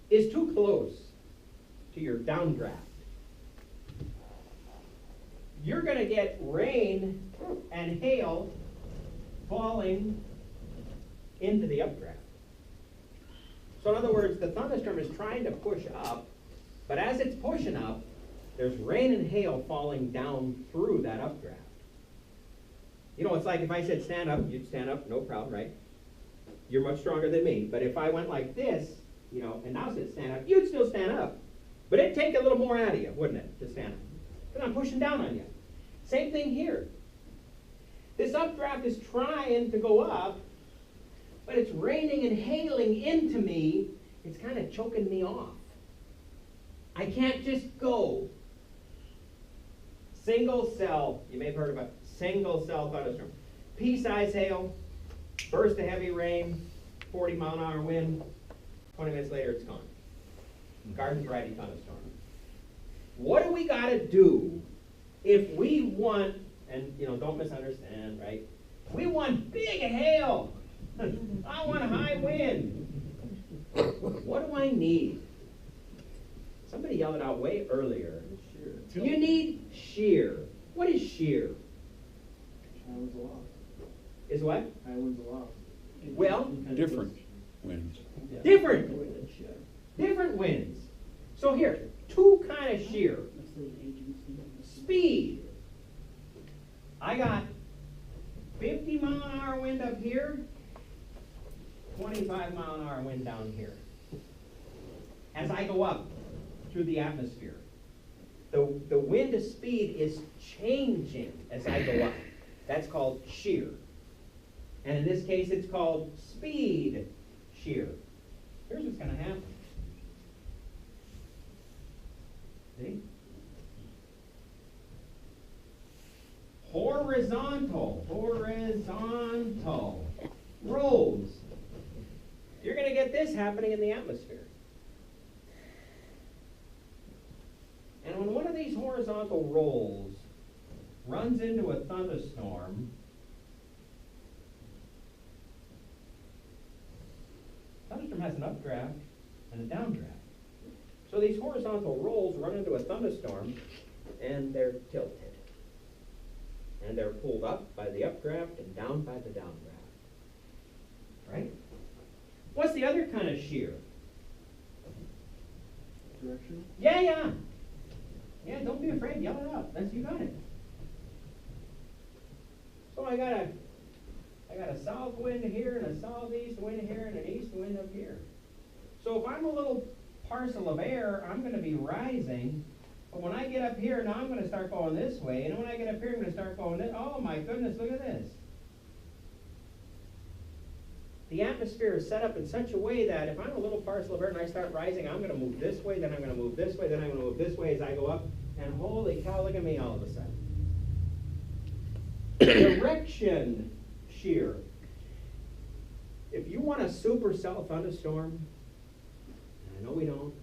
is too close to your downdraft, you're going to get rain and hail falling into the updraft. So in other words, the thunderstorm is trying to push up, but as it's pushing up, there's rain and hail falling down through that updraft. You know, it's like if I said stand up, you'd stand up, no problem, right? You're much stronger than me. But if I went like this, you know, and now said stand up, you'd still stand up. But it'd take a little more out of you, wouldn't it, to stand up? Because I'm pushing down on you. Same thing here. This updraft is trying to go up, but it's raining and hailing into me. It's kind of choking me off. I can't just go. Single cell, you may have heard about single cell thunderstorm. Pea-size hail, burst of heavy rain, 40-mile-an-hour wind, 20 minutes later it's gone. Garden variety thunderstorm. What do we got to do if we want, and you know, don't misunderstand, right? We want big hail. I want a high wind. What do I need? Somebody yelled it out way earlier. You need shear. What is shear? Islands aloft. Is what? Islands aloft. Well, Different winds. different. Different winds. So here, two kind of shear. Speed. I got 50-mile-an-hour wind up here, 25-mile-an-hour wind down here. As I go up through the atmosphere, the wind speed is changing as I go up. That's called shear. And in this case, it's called speed shear. Here's what's going to happen. See? Horizontal rolls. You're going to get this happening in the atmosphere. And when one of these horizontal rolls runs into a thunderstorm, thunderstorm has an updraft and a downdraft. So these horizontal rolls run into a thunderstorm and they're tilted. And they're pulled up by the updraft and down by the downdraft. Right? What's the other kind of shear? Direction? Yeah. Yeah, don't be afraid, yell it out. You got it. So I got a south wind here and a southeast wind here and an east wind up here. So if I'm a little parcel of air, I'm going to be rising. But when I get up here, now I'm going to start going this way. And when I get up here, I'm going to start going this. Oh my goodness, look at this. The atmosphere is set up in such a way that if I'm a little parcel of air and I start rising, I'm going to move this way, then I'm going to move this way, then I'm going to move this way as I go up. And holy cow, look at me all of a sudden. Direction shear. If you want a supercell thunderstorm, and I know we don't,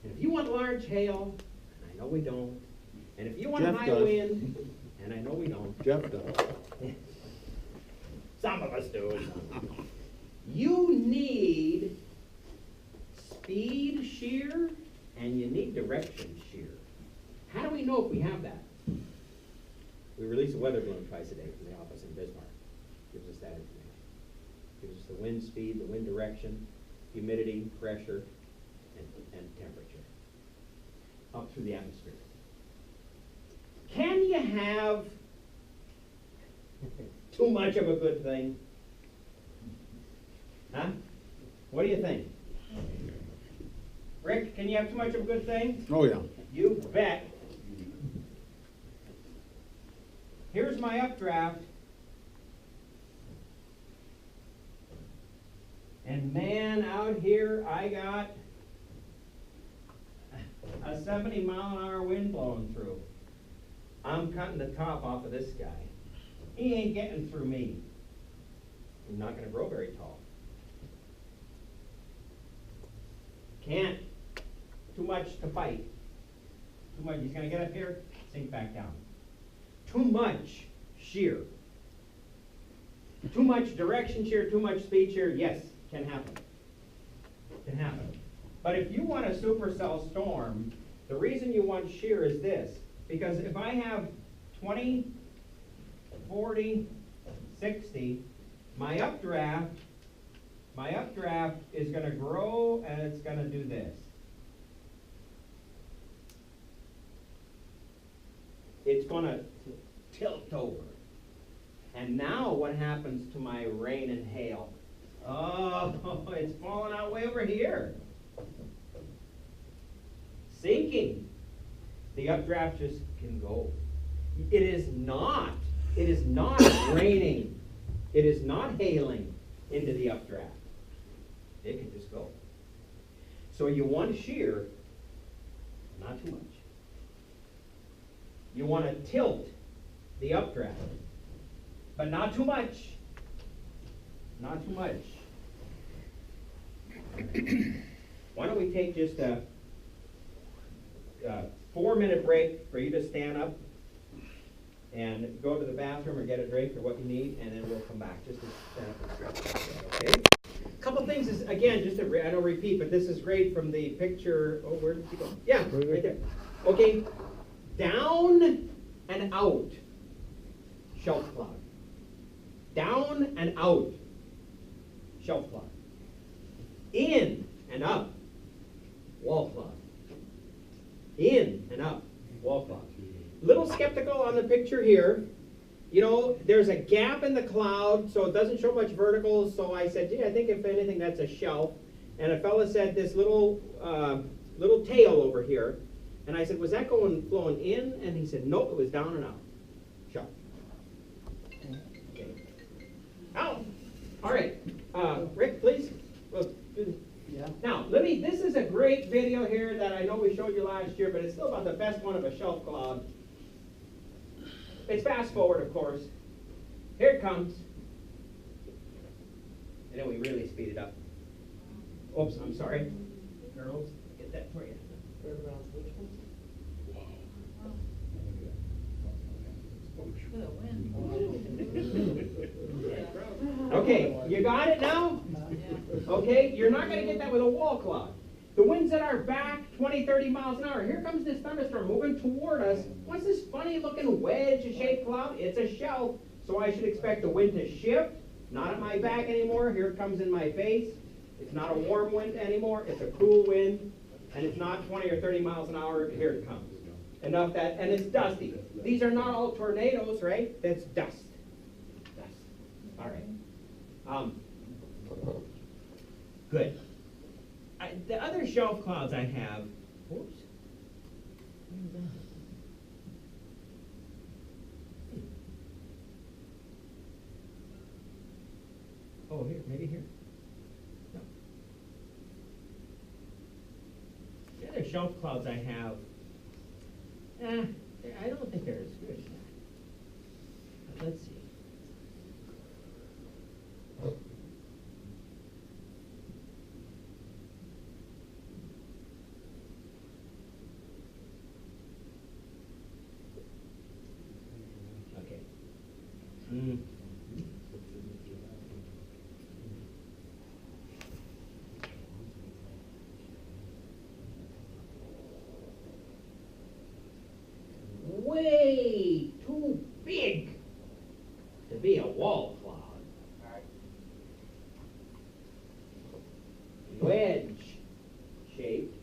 and if you want large hail, and I know we don't, and if you want Jeff high does. wind, and I know we don't, Jeff does. some of us do. You need speed shear and you need direction shear. How do we know if we have that? We release a weather balloon twice a day from the office in Bismarck. Gives us that information. Gives us the wind speed, the wind direction, humidity, pressure, and temperature up through the atmosphere. Can you have too much of a good thing? Huh? What do you think? Rick, can you have too much of a good thing? Oh, yeah. You bet. Here's my updraft. And man, out here I got a 70 mile an hour wind blowing through. I'm cutting the top off of this guy. He ain't getting through me. I'm not going to grow very tall. Can't. Too much to fight. Too much. He's going to get up here, sink back down. Too much shear. Too much direction shear, too much speed shear, yes, can happen. Can happen. But if you want a supercell storm, the reason you want shear is this. Because if I have 20, 40, 60, my updraft is going to grow and it's going to do this. It's going to tilt over. And now what happens to my rain and hail? Oh, it's falling out way over here. Sinking. The updraft just can go. It is not raining. It is not hailing into the updraft. It can just go. So you want shear, not too much. You want to tilt the updraft, but not too much. Not too much. Why don't we take just a 4-minute break for you to stand up and go to the bathroom or get a drink or what you need, and then we'll come back just to stand up and stretch. Okay? A couple things is, again, just to, I don't repeat, but this is great from the picture. Oh, where did you go? Yeah, right there. Okay. Down and out, shelf cloud. Down and out, shelf cloud. In and up, wall cloud. In and up, wall cloud. Little skeptical on the picture here. You know, there's a gap in the cloud, so it doesn't show much vertical, so I said, gee, I think if anything that's a shelf. And a fella said this little tail over here. And I said, was that flowing in? And he said, nope, it was down and out. Shelf. Al, all right, Rick, please. Look, Yeah. now, this is a great video here that I know we showed you last year, but it's still about the best one of a shelf cloud. It's fast forward, of course. Here it comes. And then we really speed it up. Oops, I'm sorry. Girls, get that for you. For the wind. Okay, you got it now? Okay, you're not gonna get that with a wall cloud. The winds at our back, 20, 30 miles an hour. Here comes this thunderstorm moving toward us. What's this funny looking wedge-shaped cloud? It's a shelf, so I should expect the wind to shift. Not at my back anymore. Here it comes in my face. It's not a warm wind anymore. It's a cool wind, and it's not 20 or 30 miles an hour. Here it comes. Enough that, and it's dusty. These are not all tornadoes, right? That's dust. Dust. All right. Good. The other shelf clouds I have, whoops. Oh, here, maybe here. No. The other shelf clouds I have, I don't think they're as good. Let's see. Okay. Way too big to be a wall cloud. Wedge shaped.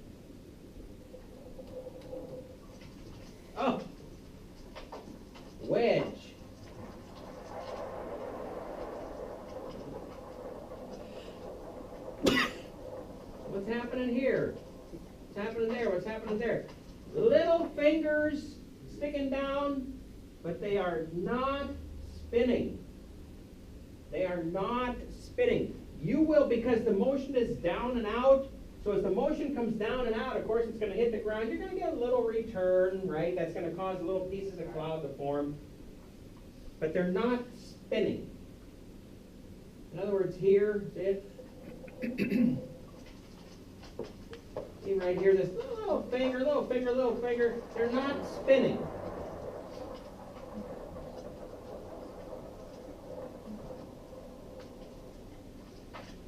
Oh, wedge. What's happening here? What's happening there? What's happening there? Little fingers sticking down, but they are not spinning. They are not spinning. You will, because the motion is down and out, so as the motion comes down and out, of course it's going to hit the ground. You're going to get a little return, right? That's going to cause little pieces of cloud to form. But they're not spinning. In other words, here, see it? See right here, this little finger, little finger, little finger. They're not spinning.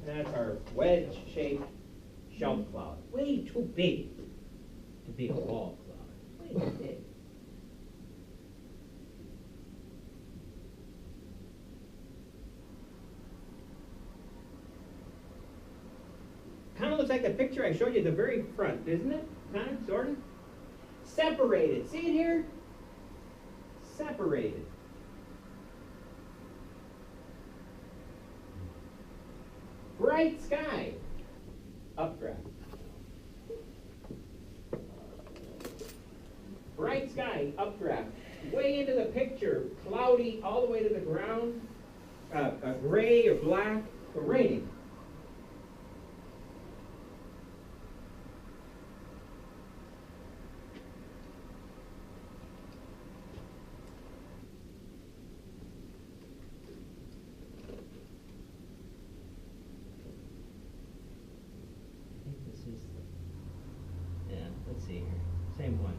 That's our wedge-shaped shelf cloud. Way too big to be a wall cloud. Way too big. Kind of looks like the picture I showed you at the very front, isn't it? Kind of, sort of. Separated. See it here? Separated. Bright sky. Updraft. Bright sky, updraft. Way into the picture, cloudy all the way to the ground, gray or black, or raining. Let's see here. Same one.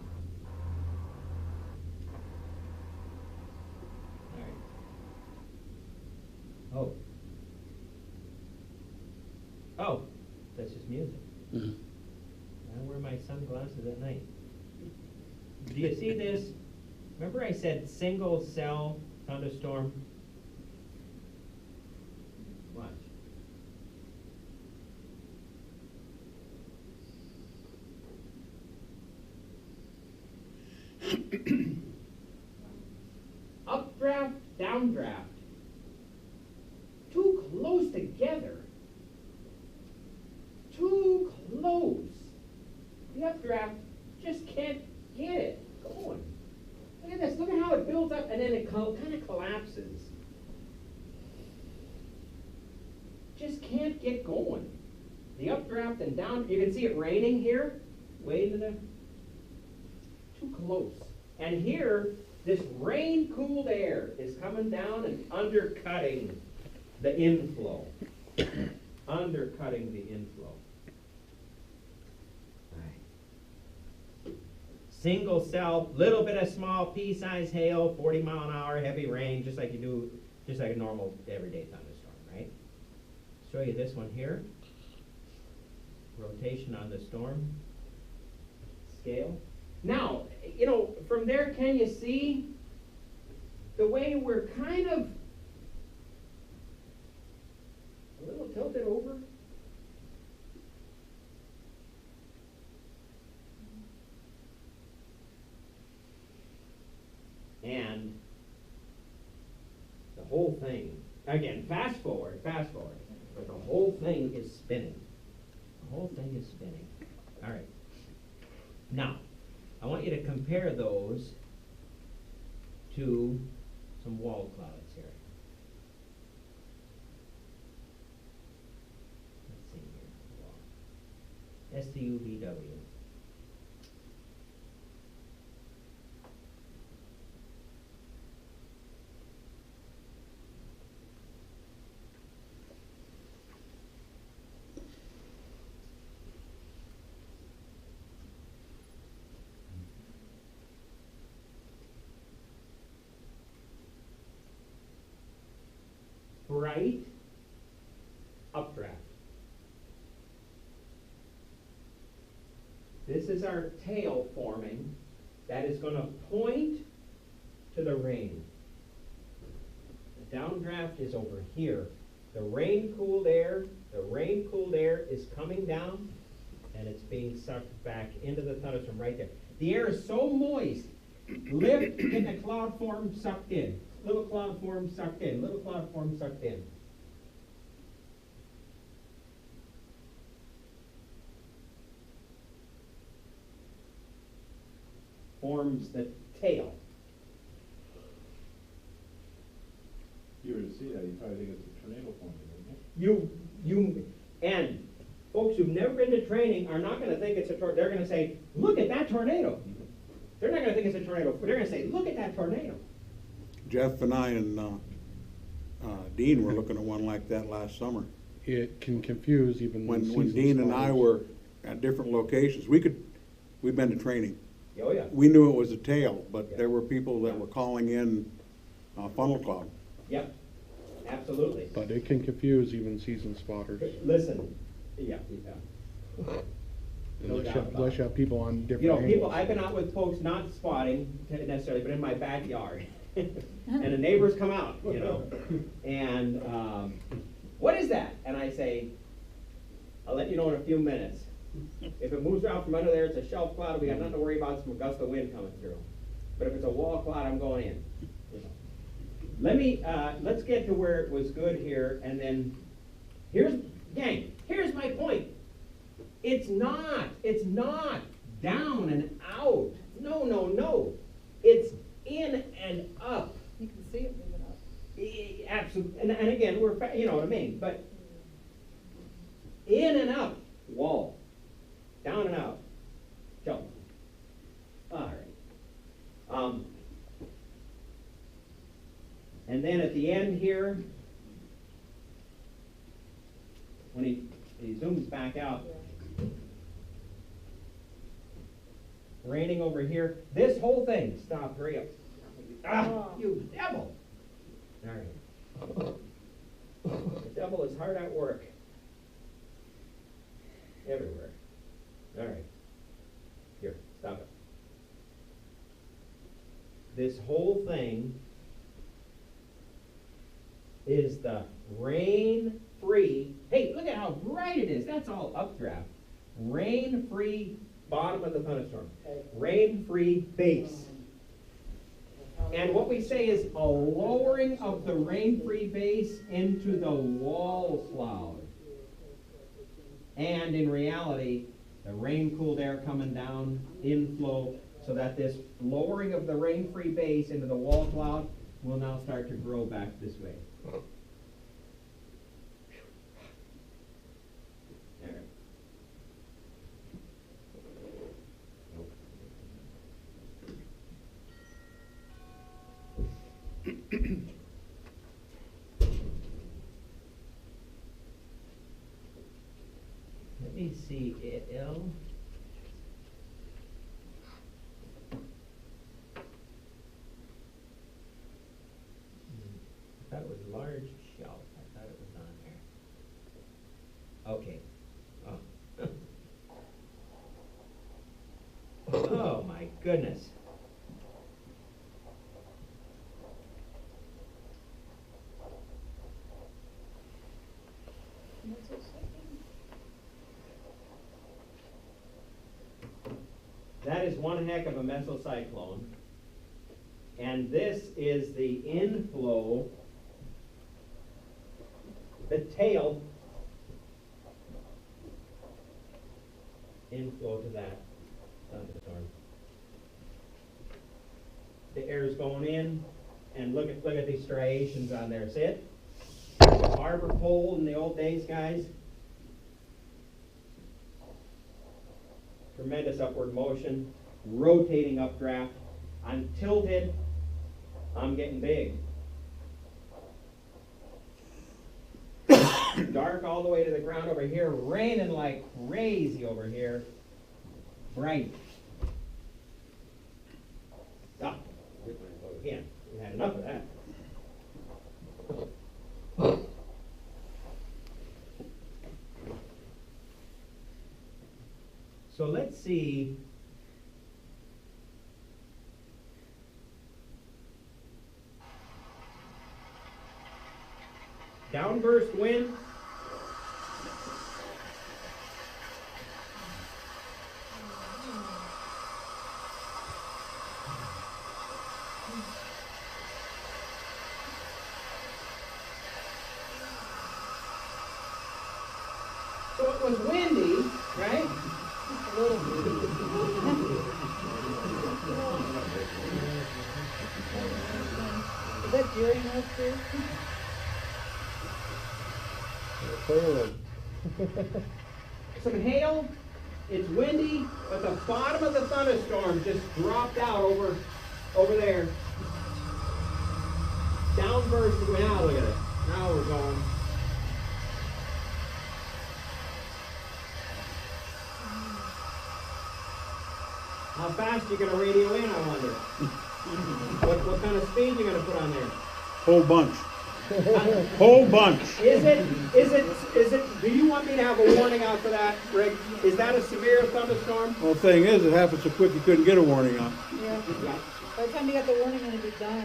All right. Oh, that's just music. I wear my sunglasses at night. Do you see this? Remember I said single cell thunderstorm? Watch. Updraft, downdraft. Too close together. Too close. The updraft just can't get it going. Look at this. Look at how it builds up and then it kind of collapses. get going. The updraft and down, you can see it raining here, way into the, too close. And here, this rain-cooled air is coming down and undercutting the inflow. Undercutting the inflow. Right. Single cell, little bit of small pea-sized hail, 40 mile an hour, heavy rain, just like you do, just like a normal everyday thunderstorm, right? Show you this one here. Rotation on the storm scale. Now, you know, from there, can you see the way we're kind of a little tilted over? And the whole thing, again, fast forward, but the whole thing is spinning. The whole thing is spinning. All right. Now, I want you to compare those to some wall clouds here. Let's see here. STUVW. Bright updraft. This is our tail forming that is going to point to the rain. The downdraft is over here. The rain-cooled air is coming down and it's being sucked back into the thunderstorm right there. The air is so moist, lift, getting a cloud form sucked in. Little cloud form sucked in, little cloud form sucked in. Forms the tail. You were to see that, you probably think it's a tornado forming, wouldn't you? And folks who've never been to training are not going to think it's a tornado. They're going to say, look at that tornado. They're not going to think it's a tornado. They're going to say, look at that tornado. Jeff and I and Dean were looking at one like that last summer. It can confuse even When seasoned Dean and I spotters. were at different locations, we've been to training. Oh, yeah. We knew it was a tail, but Yeah. there were people that were calling in funnel cloud. Yep, absolutely. But it can confuse even seasoned spotters. Listen, yeah. No doubt about Unless you have people on different You know, angles. people, I've been out with folks not spotting necessarily, but in my backyard. And the neighbors come out, you know, and what is that? And I say, I'll let you know in a few minutes. If it moves out from under there, it's a shelf cloud, we got nothing to worry about, some gust of wind coming through. But if it's a wall cloud, I'm going in. You know. Let's get to where it was good here, and then, here's my point. It's not down and out. No. It's in and up. You can see it moving up. Absolutely, and again, you know what I mean, but in and up, wall, down and out, jump. All right. And then at the end here, when he zooms back out, raining over here, this whole thing, stop, hurry up. You devil! All right. The devil is hard at work. Everywhere. All right. Here, stop it. This whole thing is the rain-free, hey, look at how bright it is. That's all updraft. Rain-free bottom of the thunderstorm. Rain-free base. And what we say is a lowering of the rain-free base into the wall cloud. And in reality, the rain-cooled air coming down, inflow, so that this lowering of the rain-free base into the wall cloud will now start to grow back this way. Let me see, L. I thought it was large shelf, I thought it was on there. Okay. Oh. Oh, my goodness. That is one heck of a mesocyclone. And this is the inflow, the tail inflow to that thunderstorm. The air is going in, and look at these striations on there. See it? Barber pole in the old days, guys. Tremendous upward motion, rotating updraft. I'm tilted, I'm getting big. Dark all the way to the ground over here, raining like crazy over here. Bright. Ah, again, we had enough of that. So let's see. Downburst wind. So it was windy, right? A little bit. Is that Jerry North too? Some hail, it's windy, but the bottom of the thunderstorm just dropped out over there. Downburst, now look at it. Now we're going. How fast you gonna radio in, I wonder? What kind of speed you gonna put on there? Whole bunch. Whole bunch. Is it, do you want me to have a warning out for that, Rick? Is that a severe thunderstorm? Well, the thing is, it happened so quick you couldn't get a warning on. Yeah. Yeah. By the time you got the warning, it'll be done.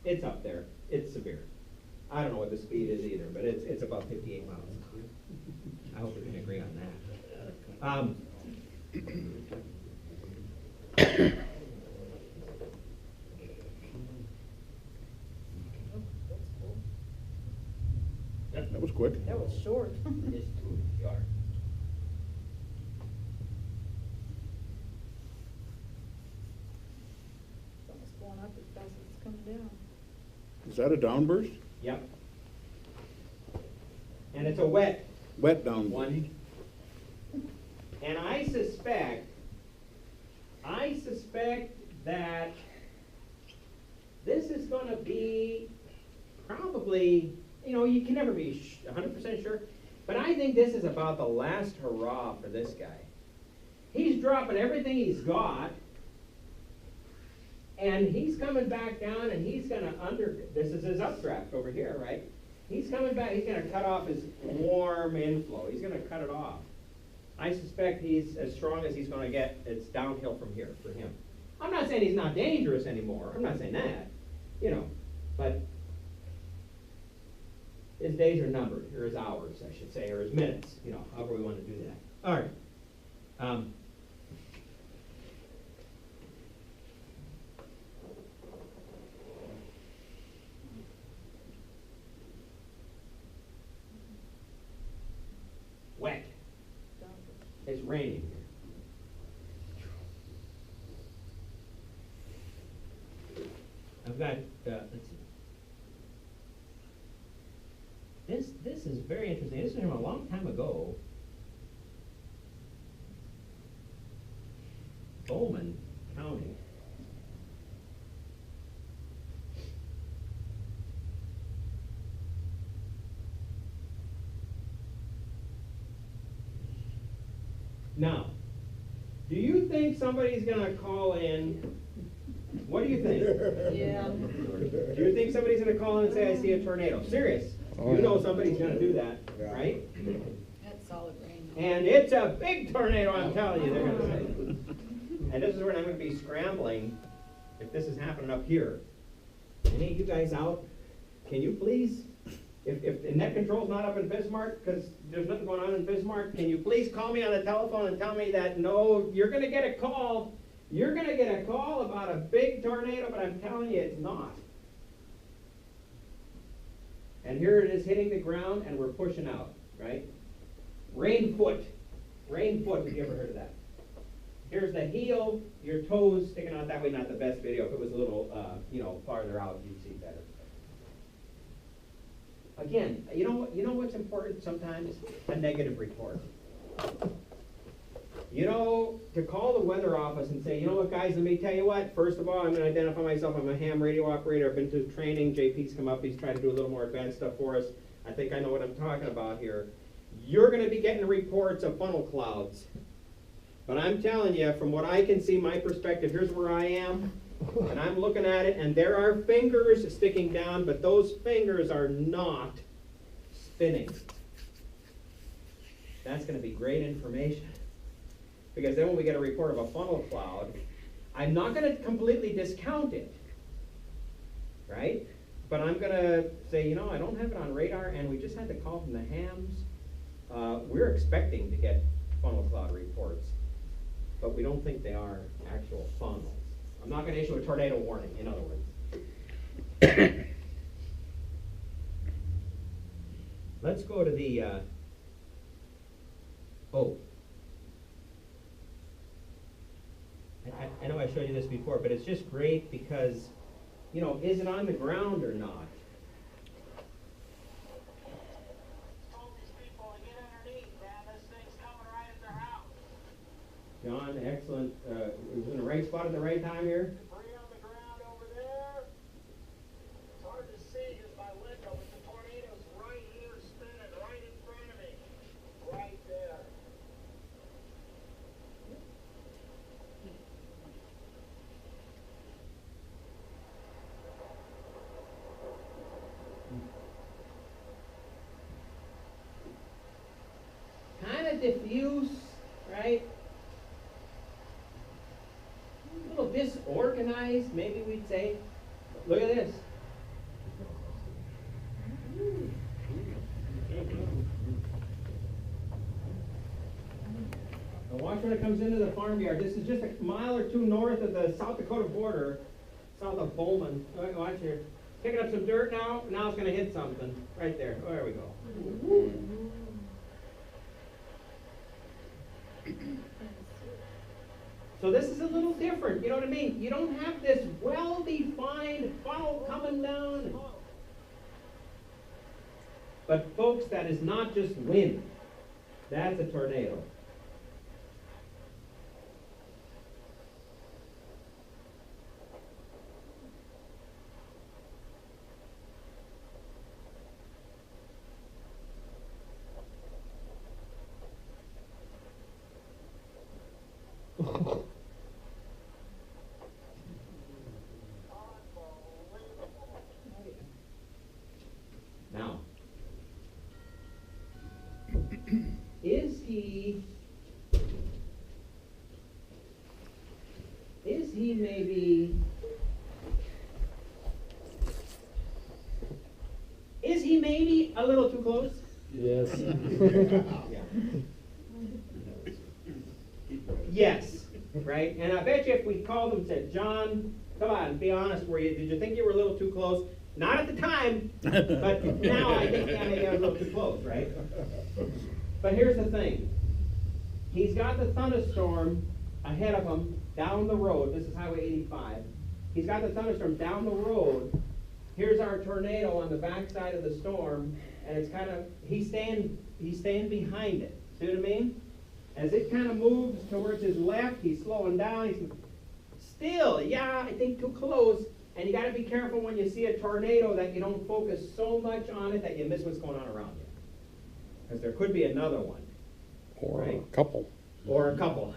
It's up there. It's severe. I don't know what the speed is either, but it's about 58 miles. I hope we can agree on that. That was quick. That was short. It's too short. It's almost going up as fast as it's coming down. Is that a downburst? Yep. And it's a wet Wet downburst. one. And I suspect that this is going to be probably, you can never be 100% sure, but I think this is about the last hurrah for this guy. He's dropping everything he's got, and he's coming back down, and he's going to this is his updraft over here, right? He's coming back, he's going to cut off his warm inflow. He's going to cut it off. I suspect he's as strong as he's going to get. It's downhill from here for him. I'm not saying he's not dangerous anymore. I'm not saying that, but his days are numbered, or his hours, I should say, or his minutes, however we want to do that. All right. Wet. It's raining here. I've got, let's see. This is very interesting. This is from a long time ago. Bowman County. Now, do you think somebody's gonna call in? What do you think? Yeah. Do you think somebody's gonna call in and say, I see a tornado? Serious? Oh, You yeah. know somebody's gonna do that, Yeah. right? That's solid rain. And it's a big tornado, I'm telling you, they're gonna say. And this is where I'm gonna be scrambling, if this is happening up here. Any of you guys out? Can you please, if the net control's not up in Bismarck, because there's nothing going on in Bismarck, can you please call me on the telephone and tell me that, no, you're gonna get a call. You're gonna get a call about a big tornado, but I'm telling you, it's not. And here it is hitting the ground, and we're pushing out, right? Rain foot. Rain foot, have you ever heard of that? Here's the heel, your toes sticking out that way, not the best video. If it was a little, farther out, you'd see better. Again, you know what's important sometimes? A negative report. To call the weather office and say, you know what, guys, let me tell you what. First of all, I'm going to identify myself. I'm a ham radio operator. I've been to training. JP's come up. He's tried to do a little more advanced stuff for us. I think I know what I'm talking about here. You're going to be getting reports of funnel clouds. But I'm telling you, from what I can see, my perspective, here's where I am. And I'm looking at it, and there are fingers sticking down, but those fingers are not spinning. That's going to be great information. Because then when we get a report of a funnel cloud, I'm not going to completely discount it, right? But I'm going to say, I don't have it on radar, and we just had the call from the hams. We're expecting to get funnel cloud reports, but we don't think they are actual funnels. I'm not going to issue a tornado warning, in other words. Let's go to the, I know I showed you this before, but it's just great because, is it on the ground or not? Told these people to get underneath, man. This thing's coming right at their house. John, excellent. It was in the right spot at the right time here. Debris on the ground over there. It's hard to see because my window, but the tornado's right here spinning right in front of me. Right there. Kind of diffuse, right? A little disorganized, maybe we'd say. Look at this. Now watch when it comes into the farmyard. This is just a mile or two north of the South Dakota border, south of Bowman. All right, watch here. Picking up some dirt now. Now it's going to hit something. Right there. Oh, there we go. So this is a little different, you know what I mean? You don't have this well-defined funnel coming down. But folks, that is not just wind. That's a tornado. Now, is he maybe a little too close? Yes. Yeah. Yes, right? And I bet you if we called him and said, John, come on, be honest, did you think you were a little too close? Not at the time, but now I think maybe I was a little too close, right? But here's the thing. He's got the thunderstorm ahead of him down the road. This is Highway 85. He's got the thunderstorm down the road. Here's our tornado on the backside of the storm, and it's kind of, he's staying behind it. See what I mean? As it kind of moves towards his left, he's slowing down. He's still, I think too close. And you got to be careful when you see a tornado that you don't focus so much on it that you miss what's going on around you. Because there could be another one. Or Right. a couple. or a couple.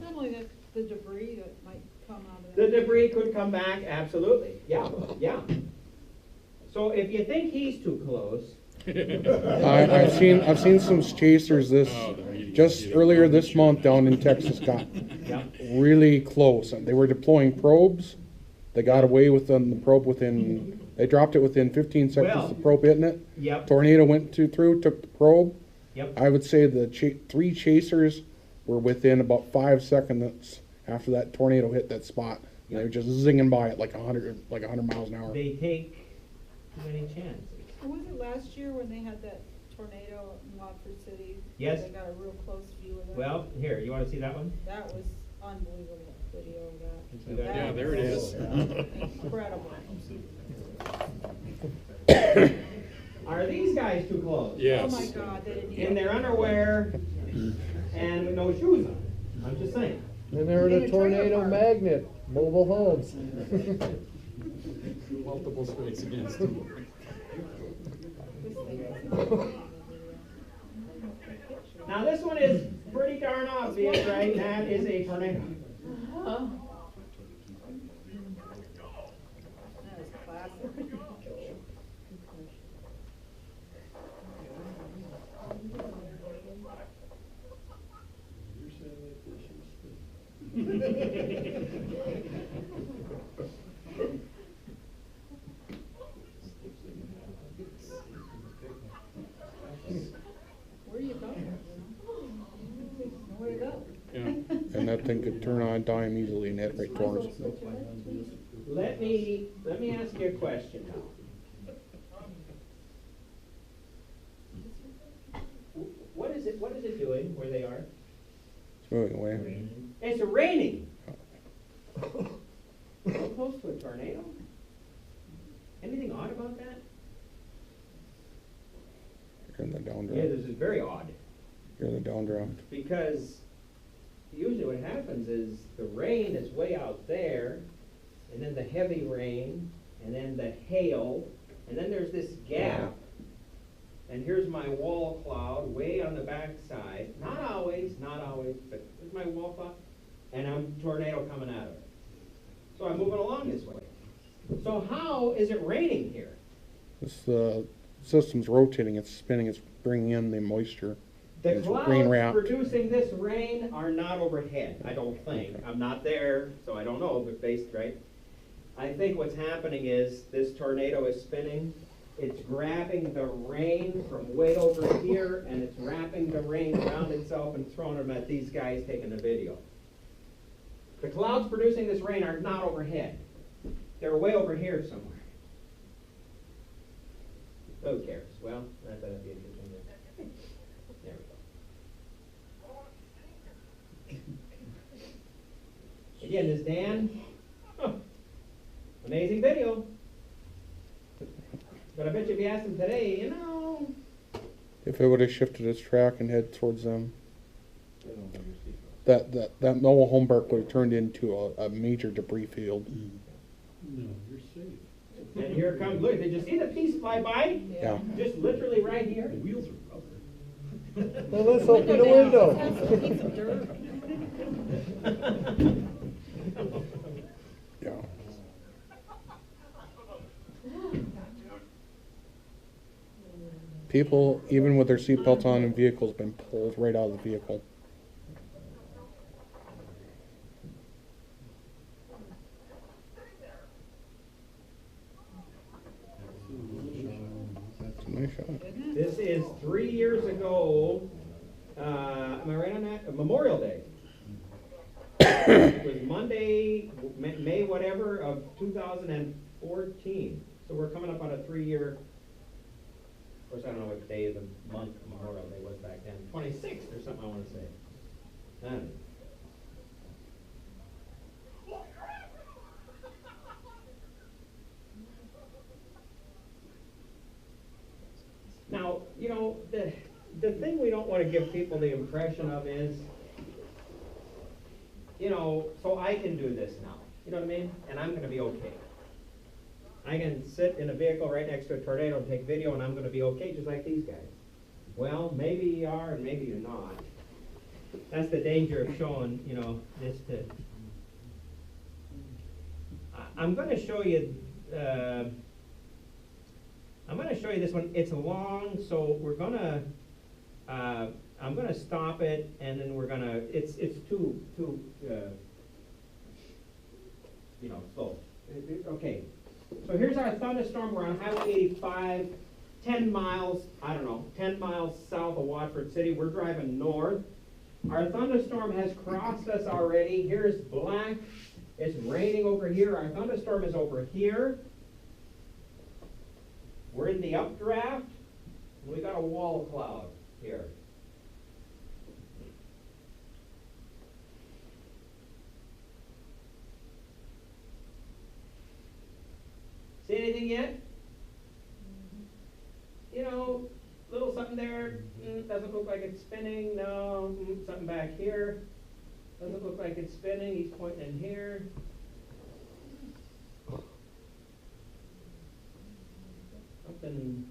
Not only that, the debris that might come out of The that. debris could come back, absolutely, yeah, yeah. So if you think he's too close, I've seen some chasers just earlier this month down in Texas got yeah, really close. They were deploying probes. They got away with the probe they dropped it within 15 seconds Well, of the probe hitting it. yep, Tornado went through, took the probe. yep. I would say the 3 chasers were within about 5 seconds after that tornado hit that spot. And they were just zinging by it like 100 miles an hour. They take too many chances. Was it last year when they had that tornado in Watford City? Yes. They got a real close view of that. Well, here, you wanna see that one? That was unbelievable video of that. See that? Yeah, there it is. Incredible. Are these guys too close? Yes. Oh my God, they didn't In even. their underwear and with no shoes on, I'm just saying. And they're in In a a trailer tornado park. magnet, mobile homes. Multiple strikes against them. Now, this one is pretty darn obvious, right? That is a tornado. That was classic. Where are you going? Nowhere to go. Yeah. And that thing could turn on a dime easily and hit right towards us. Let me ask you a question now. What is it doing where they are? It's moving away. It's raining. So close to a tornado? Anything odd about that? You're in the Yeah, downdraft. this is very odd, You're in the downdraft. because usually what happens is the rain is way out there, and then the heavy rain, and then the hail, and then there's this gap, and here's my wall cloud way on the back side. Not always, but here's my wall cloud, and I'm tornado coming out of it. So I'm moving along this way. So how is it raining here? This system's rotating, it's spinning, it's bringing in the moisture. The It's clouds rain wrapped. producing this rain are not overhead, I don't think. I'm not there, so I don't know, but based, right? I think what's happening is this tornado is spinning. It's grabbing the rain from way over here, and it's wrapping the rain around itself and throwing them at these guys taking the video. The clouds producing this rain are not overhead. They're way over here somewhere. Who cares? Well, I thought that'd be interesting. There we go. Again, this Dan, amazing video. But I bet you if you asked him today, you know, If it would have shifted its track and head towards them, They don't have your seatbelt. that mobile home park would have turned into a major debris field. No, you're safe. and here it comes, look, did you see the piece fly by? Yeah. Just literally right here. The wheels are rubber. Well, let's open the window. Piece of dirt. Yeah. People, even with their seatbelts on in vehicles, been pulled right out of the vehicle. That's a nice shot. This is 3 years ago, am I right on that? Memorial Day. It was Monday, May whatever of 2014. So we're coming up on a 3-year, of course, I don't know what day of the month Memorial Day was back then, 26th or something I want to say. I don't know. Now, you know, the thing we don't want to give people the impression of is, you know, so I can do this now, you know what I mean? And I'm gonna be okay. I can sit in a vehicle right next to a tornado and take video and I'm gonna be okay, just like these guys. Well, maybe you are and maybe you're not. that's the danger of showing, you know, this to. I'm gonna show you, this one. It's long, so we're gonna, I'm gonna stop it, and then we're gonna, it's too, you know, slow. Okay, so here's our thunderstorm. We're on Highway 85, 10 miles, I don't know, 10 miles south of Watford City. We're driving north. Our thunderstorm has crossed us already. Here's black. It's raining over here. Our thunderstorm is over here. We're in the updraft. And we got a wall cloud here. See anything yet? You know, little something there. Doesn't look like it's spinning. No, something back here. Doesn't look like it's spinning. He's pointing in here. Something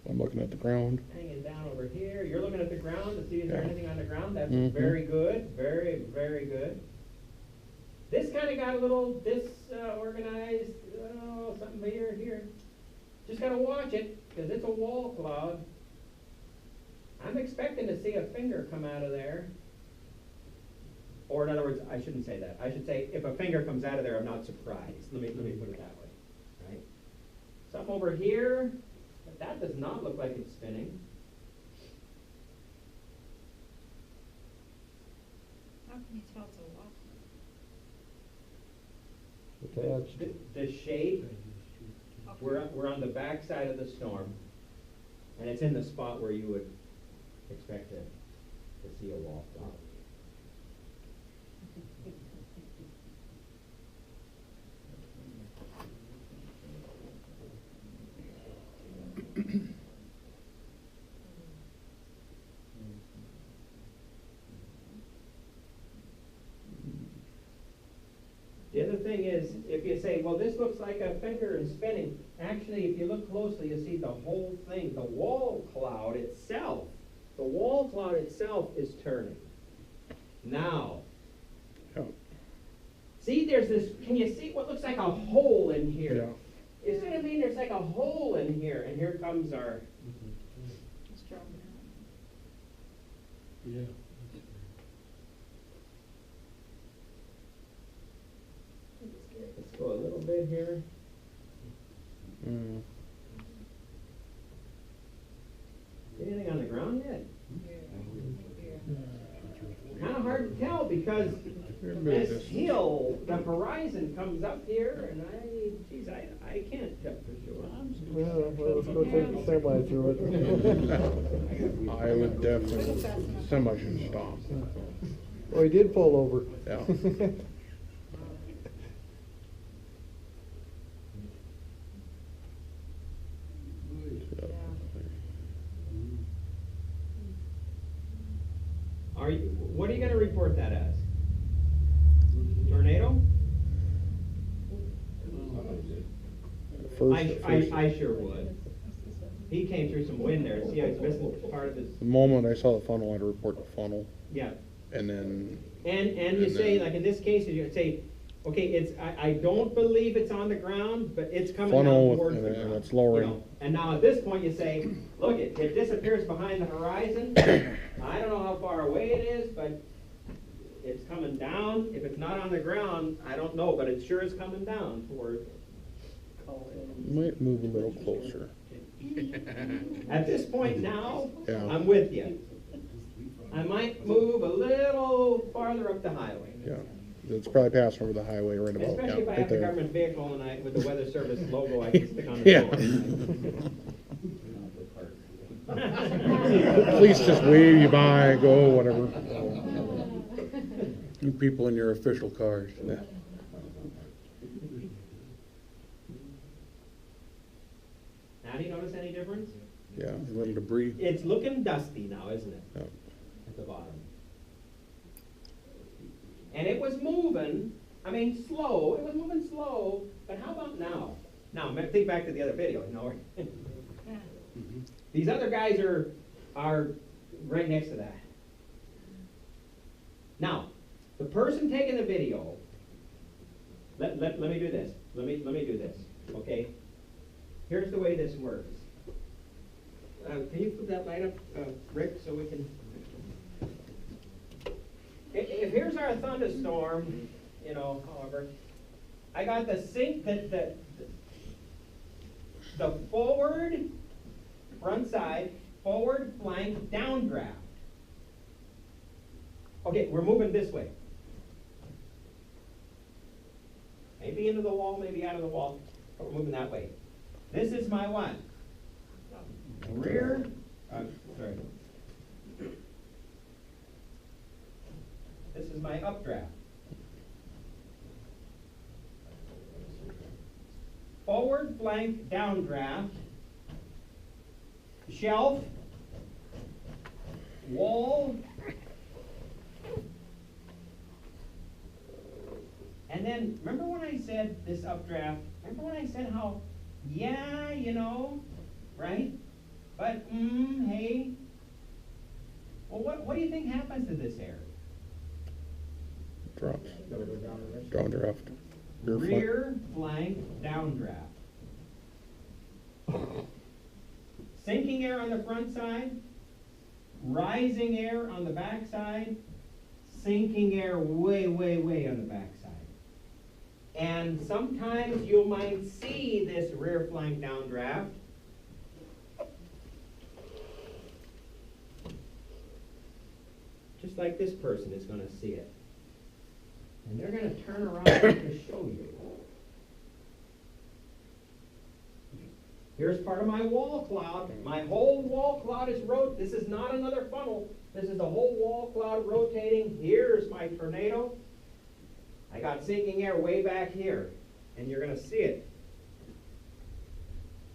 I'm looking at the ground. hanging down over here. You're looking at the ground to see is there Yeah. anything on the ground. That's Mhm. very good. Very, very good. This kind of got a little disorganized. Oh, something here. Just got to watch it because it's a wall cloud. I'm expecting to see a finger come out of there. Or in other words, I shouldn't say that. I should say if a finger comes out of there, I'm not surprised. Let me put it that way. Right? Something over here, but that does not look like it's spinning. How can you tell it's a walk? The shape, we're on the back side of the storm, and it's in the spot where you would expect to see a wall cloud. The other thing is, if you say, well, this looks like a finger and spinning, actually, if you look closely, you see the whole thing, the wall cloud itself is turning. Now, Yeah. see, there's this, can you see what looks like a hole in here? Yeah. You see what I mean? There's like a hole in here, and here comes our, It's dropping out. Yeah. let's go a little bit here. Mm. Anything on the ground yet? Kind of hard to tell because this hill, the horizon comes up here, and I can't tell for sure. Well, let's go take the semi through it. I would definitely, semi should stop. Well, he did pull over. Yeah. What are you gonna report that as? Tornado? I sure would. He came through some wind there. See how he's missing part of his, The moment I saw the funnel, I'd report the funnel, yeah. and then, And you And say, then- like in this case, you say, okay, I don't believe it's on the ground, but it's coming Funnel down with- towards and the then ground. it's lowering. You know. And now at this point, you say, look, it disappears behind the horizon. I don't know how far away it is, but it's coming down. If it's not on the ground, I don't know, but it sure is coming down toward. might move a little closer. At this point now, Yeah. I'm with you. I might move a little farther up the highway. Yeah, it's probably passing over the highway right about, yeah, Especially if I right have the there. government vehicle and with the Weather Service logo, I can stick on the Yeah. door. Police just wave you by, go, whatever. You people in your official cars. Yeah. Now, do you notice any difference? Yeah. A little debris. It's looking dusty now, isn't it? Yeah. At the bottom. And it was moving, slow, it was moving slow, but how about now? Now, think back to the other video, you know. These other guys are right next to that. Now, the person taking the video, let me do this. Let me do this, okay? Here's the way this works. Can you put that light up, Rick, so we can? If here's our thunderstorm, you know, however, I got the forward, front side, forward flank downdraft. Okay, we're moving this way. Maybe into the wall, maybe out of the wall, but we're moving that way. This is my what? Rear, sorry. This is my updraft. Forward flank downdraft, shelf, wall, and then, remember when I said this updraft, remember when I said how, yeah, you know, right? But, hey. Well, what do you think happens to this area? Drops. Downdraft. Rear flank downdraft. Sinking air on the front side, rising air on the back side, sinking air way, way, way on the back side. And sometimes you might see this rear flank downdraft. Just like this person is going to see it. And they're going to turn around to show you. Here's part of my wall cloud. My whole wall cloud is this is not another funnel. This is the whole wall cloud rotating. Here's my tornado. I got sinking air way back here. And you're going to see it.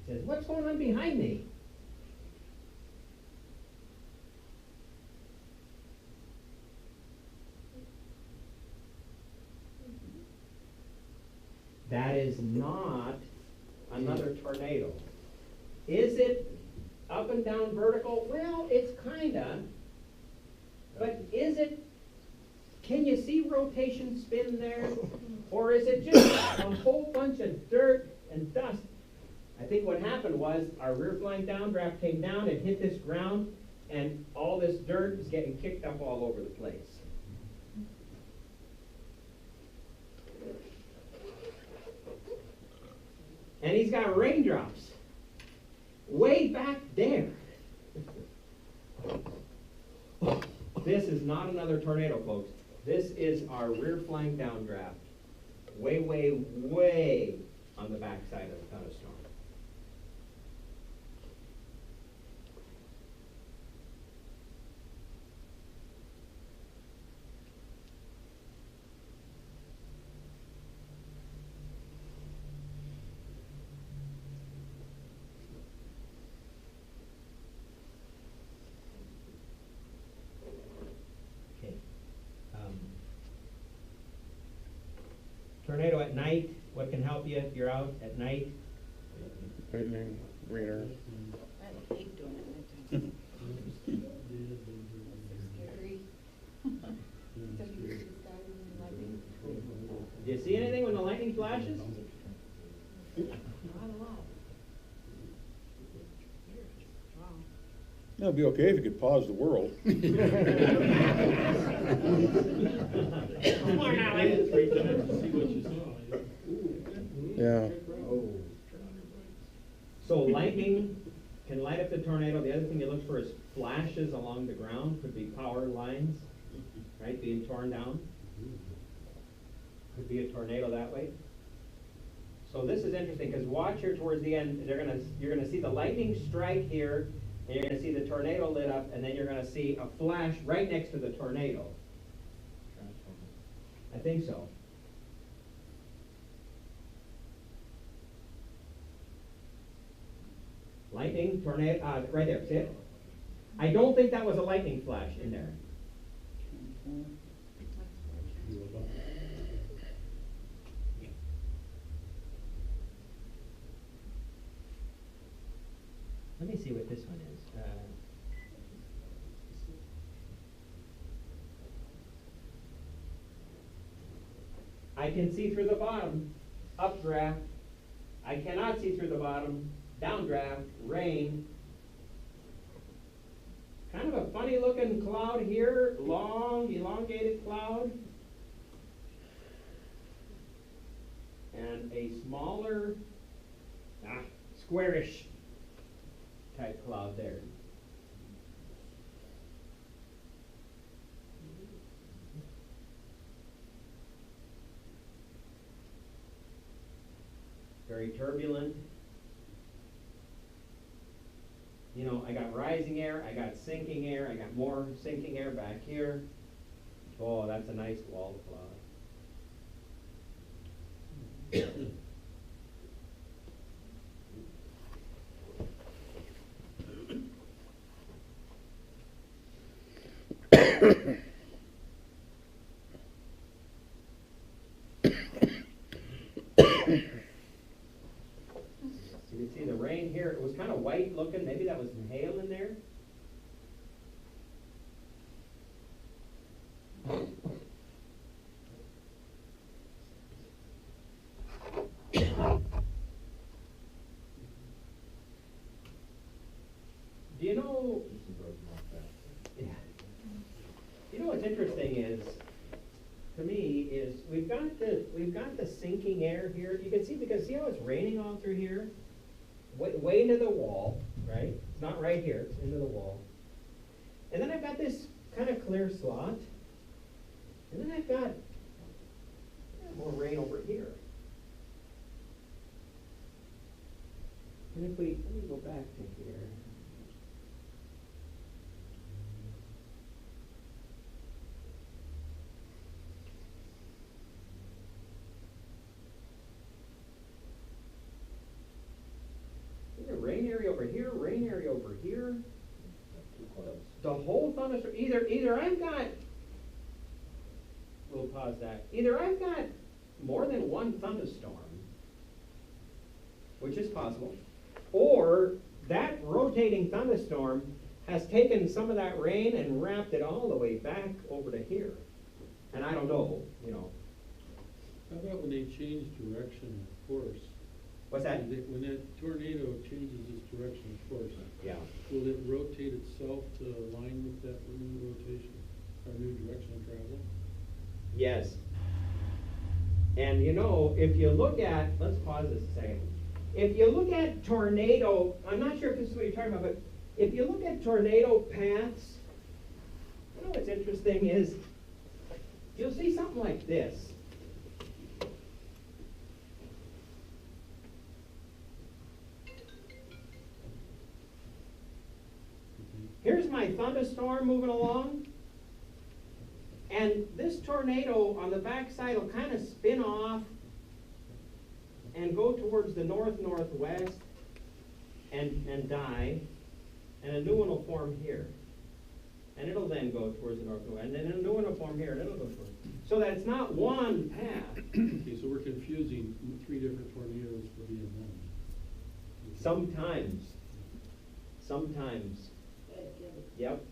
It says, what's going on behind me? That is not another tornado. Is it up and down vertical? Well, it's kinda. But is it, can you see rotation spin there? Or is it just a whole bunch of dirt and dust? I think what happened was our rear flank downdraft came down and hit this ground, and all this dirt is getting kicked up all over the place. And he's got raindrops way back there. This is not another tornado, folks. This is our rear flank downdraft. Way, way, way on the back side of the thunderstorm. Tornado at night, what can help you if you're out at night? Lightning, radar. I hate doing it at night. It's so scary. Especially with the sky and lightning. Do you see anything when the lightning flashes? Not a lot. Wow. It'd be okay if you could pause the world. Come on, Alex. Yeah. So lightning can light up the tornado. The other thing you look for is flashes along the ground. Could be power lines, right, being torn down. Could be a tornado that way. So this is interesting because watch here towards the end. You're gonna see the lightning strike here, and you're gonna see the tornado lit up, and then you're gonna see a flash right next to the tornado. I think so. Lightning, tornado, right there, see it? I don't think that was a lightning flash in there. Let me see what this one is. I can see through the bottom, updraft. I cannot see through the bottom, downdraft, rain. Kind of a funny looking cloud here, long, elongated cloud. And a smaller, squarish type cloud there. Very turbulent. You know, I got rising air, I got sinking air, I got more sinking air back here. Oh, that's a nice wall cloud. You can see the rain here. It was kind of white looking. Maybe that was some hail in there. Do you know? Yeah. You know what's interesting is, to me, is we've got the sinking air here. You can see, because see how it's raining all through here, way into the wall, right? It's not right here. It's into the wall. And then I've got this kind of clear slot, and then I've got more rain over here. And if we, let me go back to here. There's a rain area over here, rain area over here. The whole thunderstorm, either I've got, we'll pause that, either I've got more than one thunderstorm, which is possible, or that rotating thunderstorm has taken some of that rain and wrapped it all the way back over to here. And I don't know, you know. How about when they change direction of course? What's that? When that tornado changes its direction of course, Yeah. will it rotate itself to align with that new rotation, or new direction of travel? Yes. And you know, if you look at, let's pause this a second. If you look at tornado, I'm not sure if this is what you're talking about, but if you look at tornado paths, you know what's interesting is, you'll see something like this. Here's my thunderstorm moving along, and this tornado on the backside will kind of spin off and go towards the north-northwest and die, and a new one will form here. And it'll then go towards the north-northwest, and then a new one will form here, and it'll go towards. So that it's not one path. Okay, so we're confusing three different tornadoes for being one. Sometimes. Yep.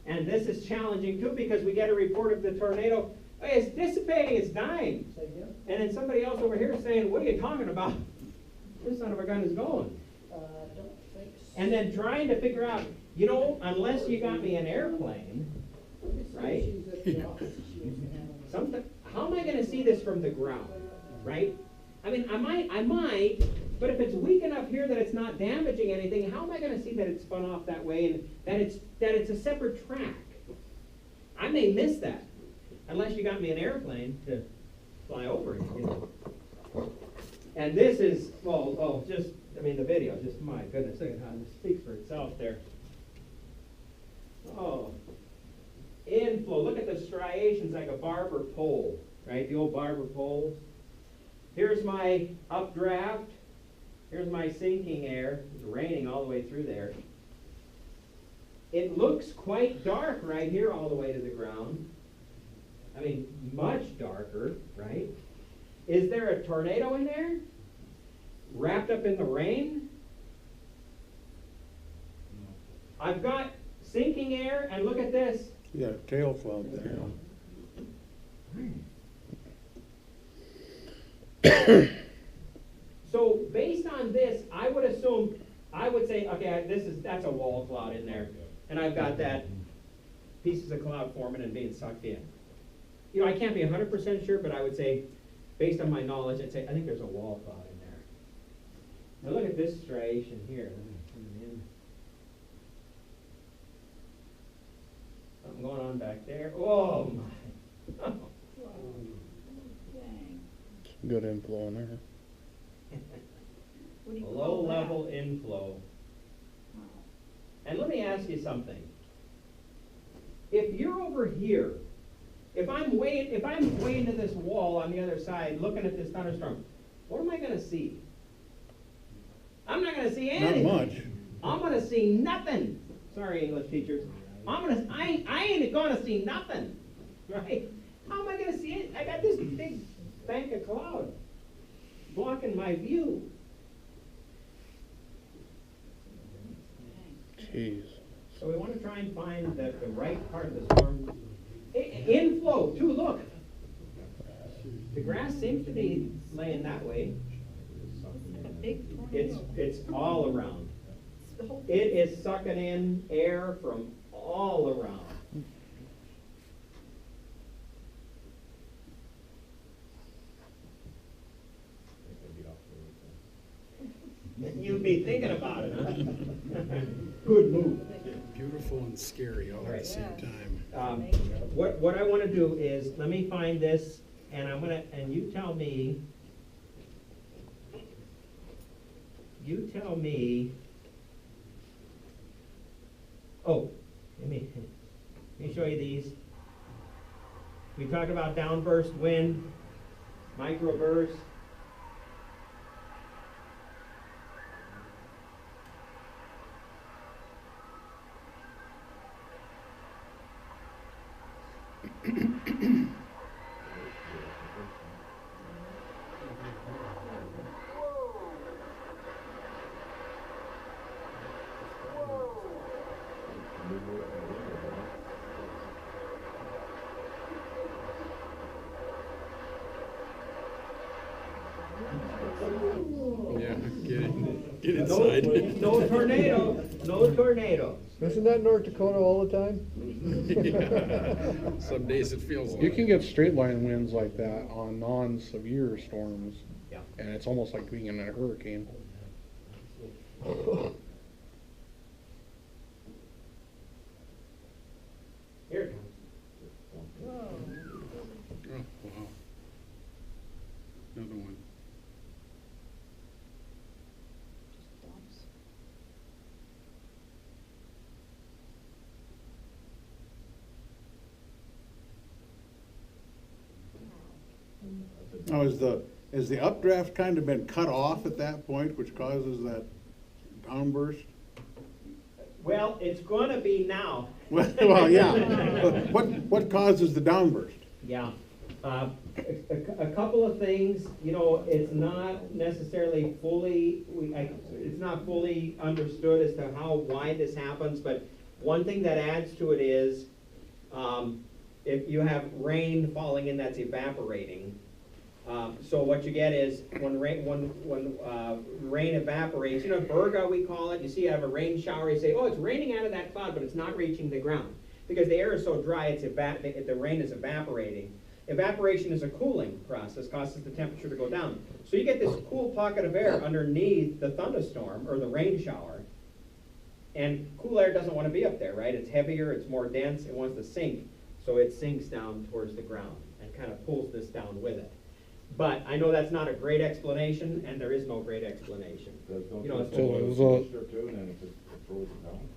And this is challenging too, because we get a report of the tornado, hey, it's dissipating, it's dying. And then somebody else over here saying, what are you talking about? This son of a gun is going. And then trying to figure out, you know, unless you got me an airplane, right? How am I going to see this from the ground, right? I mean, I might, but if it's weak enough here that it's not damaging anything, how am I going to see that it's spun off that way and that it's a separate track? I may miss that, unless you got me an airplane to fly over it, you know. And this is, well, just, I mean, the video, just, my goodness, look at how this speaks for itself there. Oh, inflow, look at the striations like a barber pole, right? The old barber poles. Here's my updraft. Here's my sinking air. It's raining all the way through there. It looks quite dark right here all the way to the ground. I mean, much darker, right? Is there a tornado in there? Wrapped up in the rain? I've got sinking air, and look at this. You got a tail cloud there. So based on this, I would assume, I would say, okay, that's a wall cloud in there. And I've got that pieces of cloud forming and being sucked in. You know, I can't be 100% sure, but I would say, based on my knowledge, I'd say, I think there's a wall cloud in there. Now look at this striation here. Let me turn it in. Something going on back there. Oh my. Dang. Good inflow in there. What do you call Low that? level inflow. Wow. And let me ask you something. If you're over here, if I'm way into this wall on the other side, looking at this thunderstorm, what am I gonna see? I'm not gonna see Not anything. much. I'm gonna see nothing. Sorry, English teachers. I ain't gonna see nothing, right? How am I gonna see it? I got this big bank of cloud blocking my view. Jeez. So we want to try and find the right part of the storm. Inflow, too, look. The grass seems to be laying that way. A big tornado. It's all around. It is sucking in air from all around. You'd be thinking about it, huh? Good move. Beautiful and scary all at Right. the same time. What I want to do is, let me find this, and you tell me, oh, let me show you these. We talked about downburst wind, microburst. Yeah, get inside. No tornado, no tornado. Isn't that North Dakota all the time? Yeah. Some days it feels like. You can get straight line winds like that on non-severe storms, Yeah. and it's almost like being in a hurricane. Here it comes. Oh, wow. Another one. Just dumps. Now, has the updraft kind of been cut off at that point, which causes that downburst? Well, it's gonna be now. Well, yeah. But what causes the downburst? Yeah. A couple of things, you know, it's not necessarily it's not fully understood as to why this happens, but one thing that adds to it is, if you have rain falling in that's evaporating, so what you get is when rain evaporates, you know, Virga we call it, you see you have a rain shower, you say, oh, it's raining out of that cloud, but it's not reaching the ground. Because the air is so dry, the rain is evaporating. Evaporation is a cooling process, causes the temperature to go down. So you get this cool pocket of air underneath the thunderstorm or the rain shower, and cool air doesn't want to be up there, right? It's heavier, it's more dense, it wants to sink. So it sinks down towards the ground and kind of pulls this down with it. But I know that's not a great explanation, and there is no great explanation. You know, it's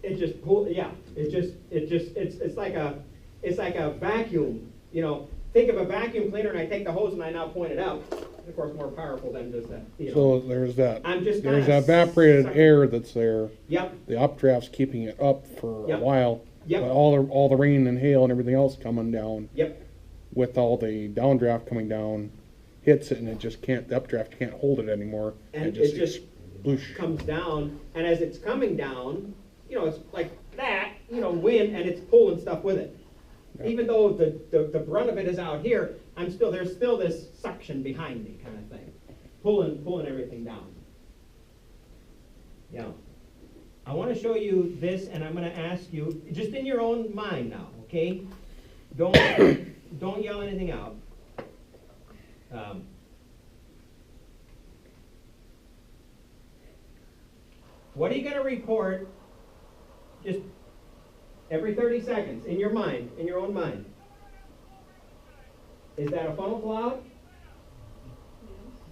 it just pull, yeah. It's like a vacuum. You know, think of a vacuum cleaner, and I take the hose and I now point it out. Of course, more powerful than just that. You know. So there's that. I'm just There's kinda evaporated sucking- air that's there. Yep. The updraft's keeping it up for Yep. a while. Yep. But all the rain and hail and everything else coming down Yep. with all the downdraft coming down hits it, and it just can't. The updraft can't hold it anymore. And it it just sploosh. comes down, and as it's coming down, you know, it's like that, you know, wind, and it's pulling stuff with it. Yeah. Even though the brunt of it is out here, there's still this suction behind me kind of thing. pulling everything down. Yeah. I want to show you this, and I'm going to ask you, just in your own mind now, okay? Don't yell anything out. What are you going to report just every 30 seconds in your mind, in your own mind? Is that a funnel cloud?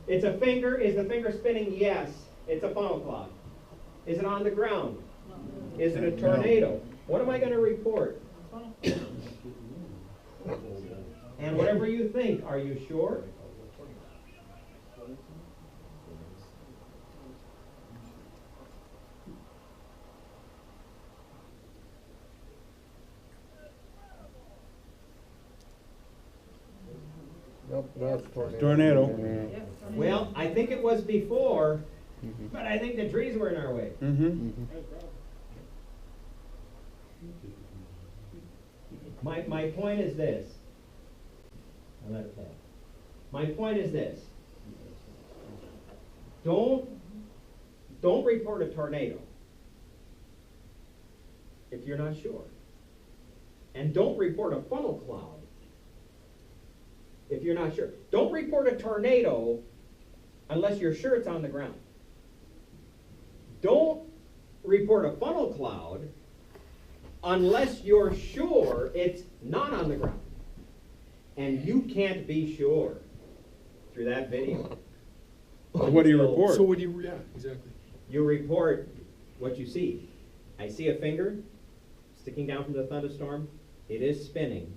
It's a finger. Is the finger spinning? Yes. It's a funnel cloud. Is it on the ground? Is it a tornado? What am I going to report? And whatever you think, are you sure? Nope, that's tornado. Tornado. Well, I think it was before, but I think the trees were in our way. Mm-hmm. My point is this. I'll let it pass. My point is this. Don't report a tornado if you're not sure. And don't report a funnel cloud if you're not sure. Don't report a tornado unless you're sure it's on the ground. Don't report a funnel cloud unless you're sure it's not on the ground. And you can't be sure through that video. What do you report? So what do you, yeah, exactly. You report what you see. I see a finger sticking down from the thunderstorm. It is spinning,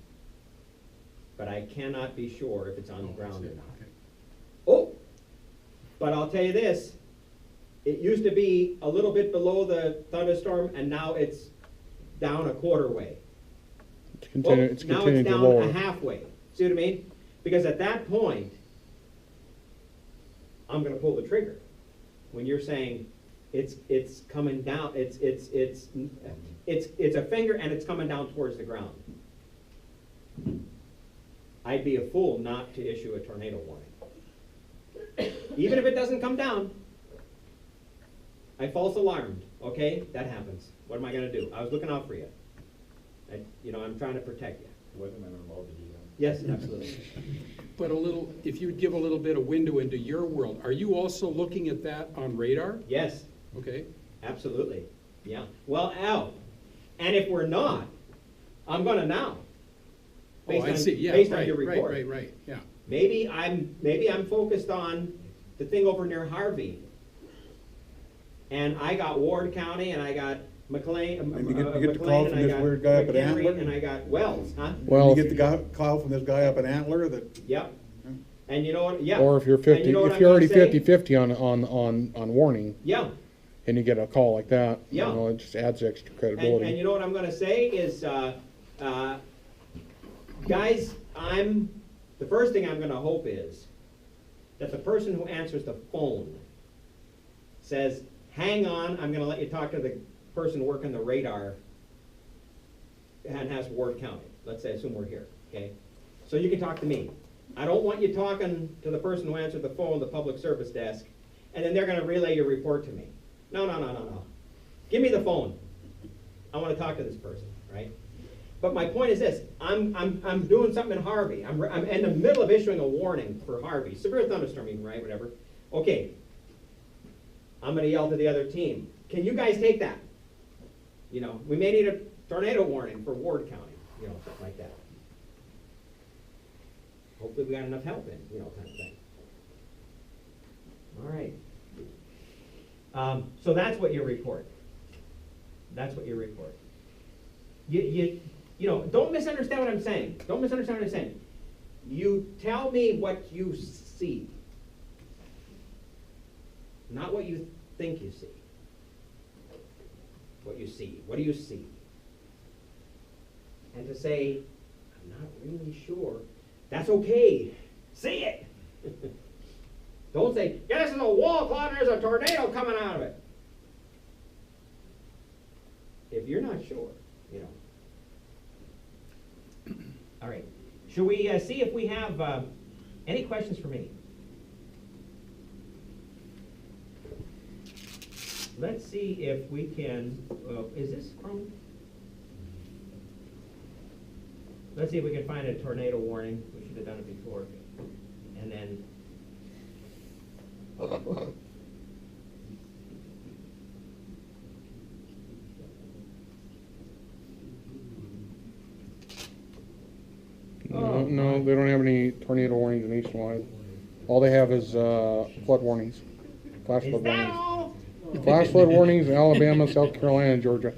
but I cannot be sure if it's on the ground or not. Okay. Oh, but I'll tell you this. It used to be a little bit below the thunderstorm, and now it's down a quarter way. It's Oh, continuing, it's now it's continuing to down lower. a halfway. See what I mean? Because at that point, I'm going to pull the trigger. When you're saying it's coming down, it's a finger and it's coming down towards the ground. I'd be a fool not to issue a tornado warning. Even if it doesn't come down, I false alarmed. Okay, that happens. What am I going to do? I was looking out for you. I'm trying to protect you. Wasn't I involved to do that? Yes, absolutely. But if you would give a little bit of window into your world, are you also looking at that on radar? Yes, Okay. absolutely. Yeah. Well, Al, and if we're not, I'm going to now. Oh, I see, yeah, Based on right, your report. right, yeah. Maybe I'm focused on the thing over near Harvey. And I got Ward County, and I got McLean, And you get the McLean, call and from I this got weird guy up at McHenry, Antler? and I got Wells, huh? Well, You if get the call from this guy up in Antler that, Yep. And you know what? Yeah. Or if you're And 50, you know what if I'm you're gonna already say? 50-50 on warning, Yeah. and you get a call like that, Yeah. it just adds extra And credibility. you know what I'm going to say is, guys, the first thing I'm going to hope is that the person who answers the phone says, hang on, I'm going to let you talk to the person working the radar and has Ward County. Let's say, assume we're here, okay? So you can talk to me. I don't want you talking to the person who answered the phone, the public service desk, and then they're going to relay your report to me. No. Give me the phone. I want to talk to this person, right? But my point is this: I'm doing something in Harvey. I'm in the middle of issuing a warning for Harvey, severe thunderstorm, even, right? Whatever. Okay. I'm going to yell to the other team. Can you guys take that? We may need a tornado warning for Ward County. Something like that. Hopefully, we got enough help in, kind of thing. All right. So that's what you report. That's what you report. Don't misunderstand what I'm saying. Don't misunderstand what I'm saying. You tell me what you see, not what you think you see. What you see. What do you see? And to say, I'm not really sure, that's okay. See it. Don't say, yeah, this is a wall cloud and there's a tornado coming out of it. If you're not sure, All right. Should we see if we have any questions for me? let's see if we can, is this from? Let's see if we can find a tornado warning. We should have done it before. And then. No, they don't have any tornado warnings nationwide. All they have is flood warnings, flash Is flood that warnings. all? Flash flood warnings in Alabama, South Carolina, and Georgia.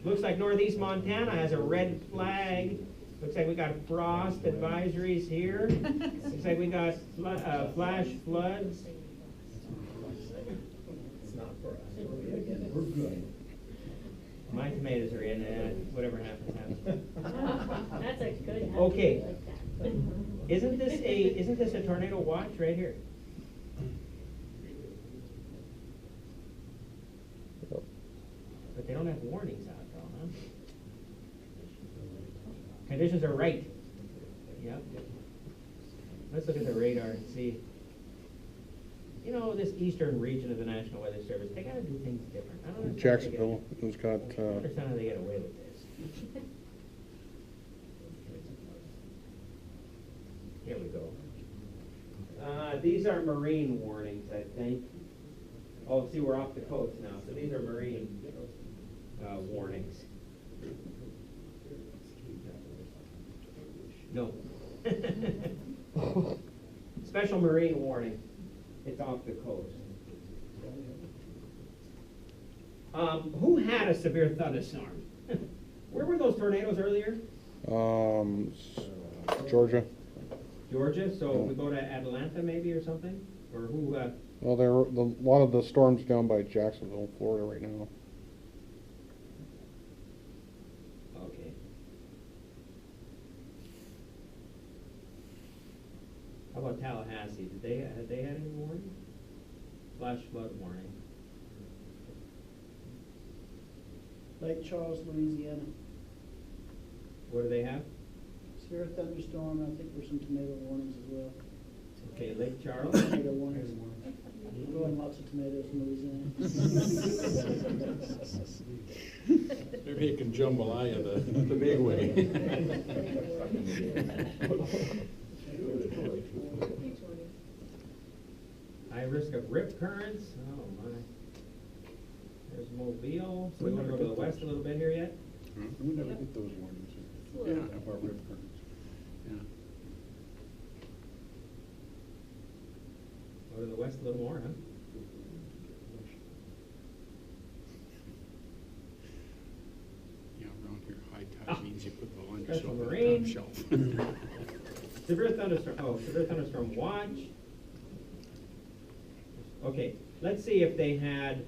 Looks like northeast Montana has a red flag. Looks like we got frost advisories here. Looks like we got flash floods. It's not for us. We're good. My tomatoes are in, whatever happens, happens. That's a good. Okay. Isn't this a tornado watch right here? But they don't have warnings out though, huh? Conditions are right. Yep. Let's look at the radar and see. You know, this eastern region of the National Weather Service, they gotta do things different. I don't understand how they Jacksonville has got, I don't understand how they get away with this. Here we go. These are marine warnings, I think. Oh, see, we're off the coast now, so these are marine warnings. No. Special marine warning. It's off the coast. Who had a severe thunderstorm? Where were those tornadoes earlier? Georgia. Georgia, so we go to Atlanta maybe or something? Or who, Well, a lot of the storms down by Jacksonville, Florida right now. okay. How about Tallahassee? Had they had any warning? Flash flood warning. Lake Charles, Louisiana. What do they have? Severe thunderstorm, I think there's some tornado warnings as well. Okay, Lake Charles. Tornado warnings. Growing lots of tomatoes in Louisiana. They're making jambalaya the big way. High risk of rip currents. Oh my. There's Mobile. So we want to go to the west a little bit here yet? We never get those warnings. Yeah. About rip currents. Yeah. Go to the west a little more, huh? Yeah, around here, high tide means you put the line Special yourself on the marine. top shelf. Severe thunderstorm. Oh, severe thunderstorm watch. Okay, let's see if they had.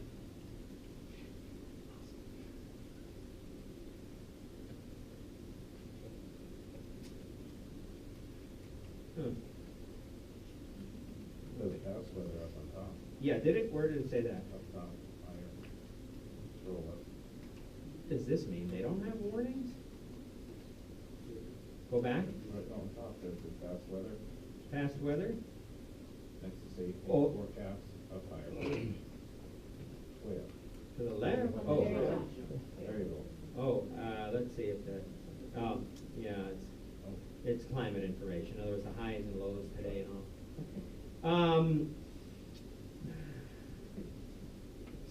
Does pass weather up on top, Yeah, did it? Where did it say that? up top, higher. Scroll up. Does this mean they don't have warnings? Go back. Right on top, there's the past weather, Past weather. next to safety, Oh. forecast, up higher. Way up. To the left. Oh. There you go. Oh, let's see if that. Yeah, it's climate information. In other words, the highs and lows today and all.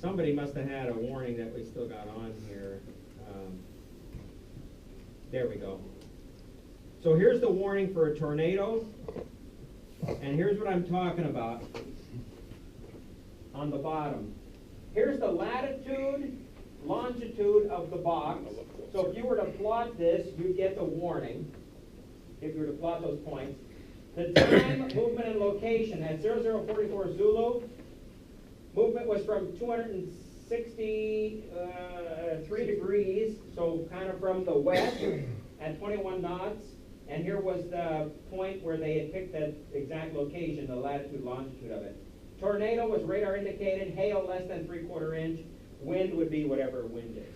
Somebody must have had a warning that we still got on here. There we go. So here's the warning for a tornado, and here's what I'm talking about on the bottom. Here's the latitude, longitude of the box. So if you were to plot this, you'd get the warning, if you were to plot those points. The time, movement, and location at 0044 Zulu, movement was from 263 degrees, so kind of from the west at 21 knots. And here was the point where they had picked that exact location, the latitude, longitude of it. Tornado was radar indicated, hail less than 3/4 inch, wind would be whatever wind is.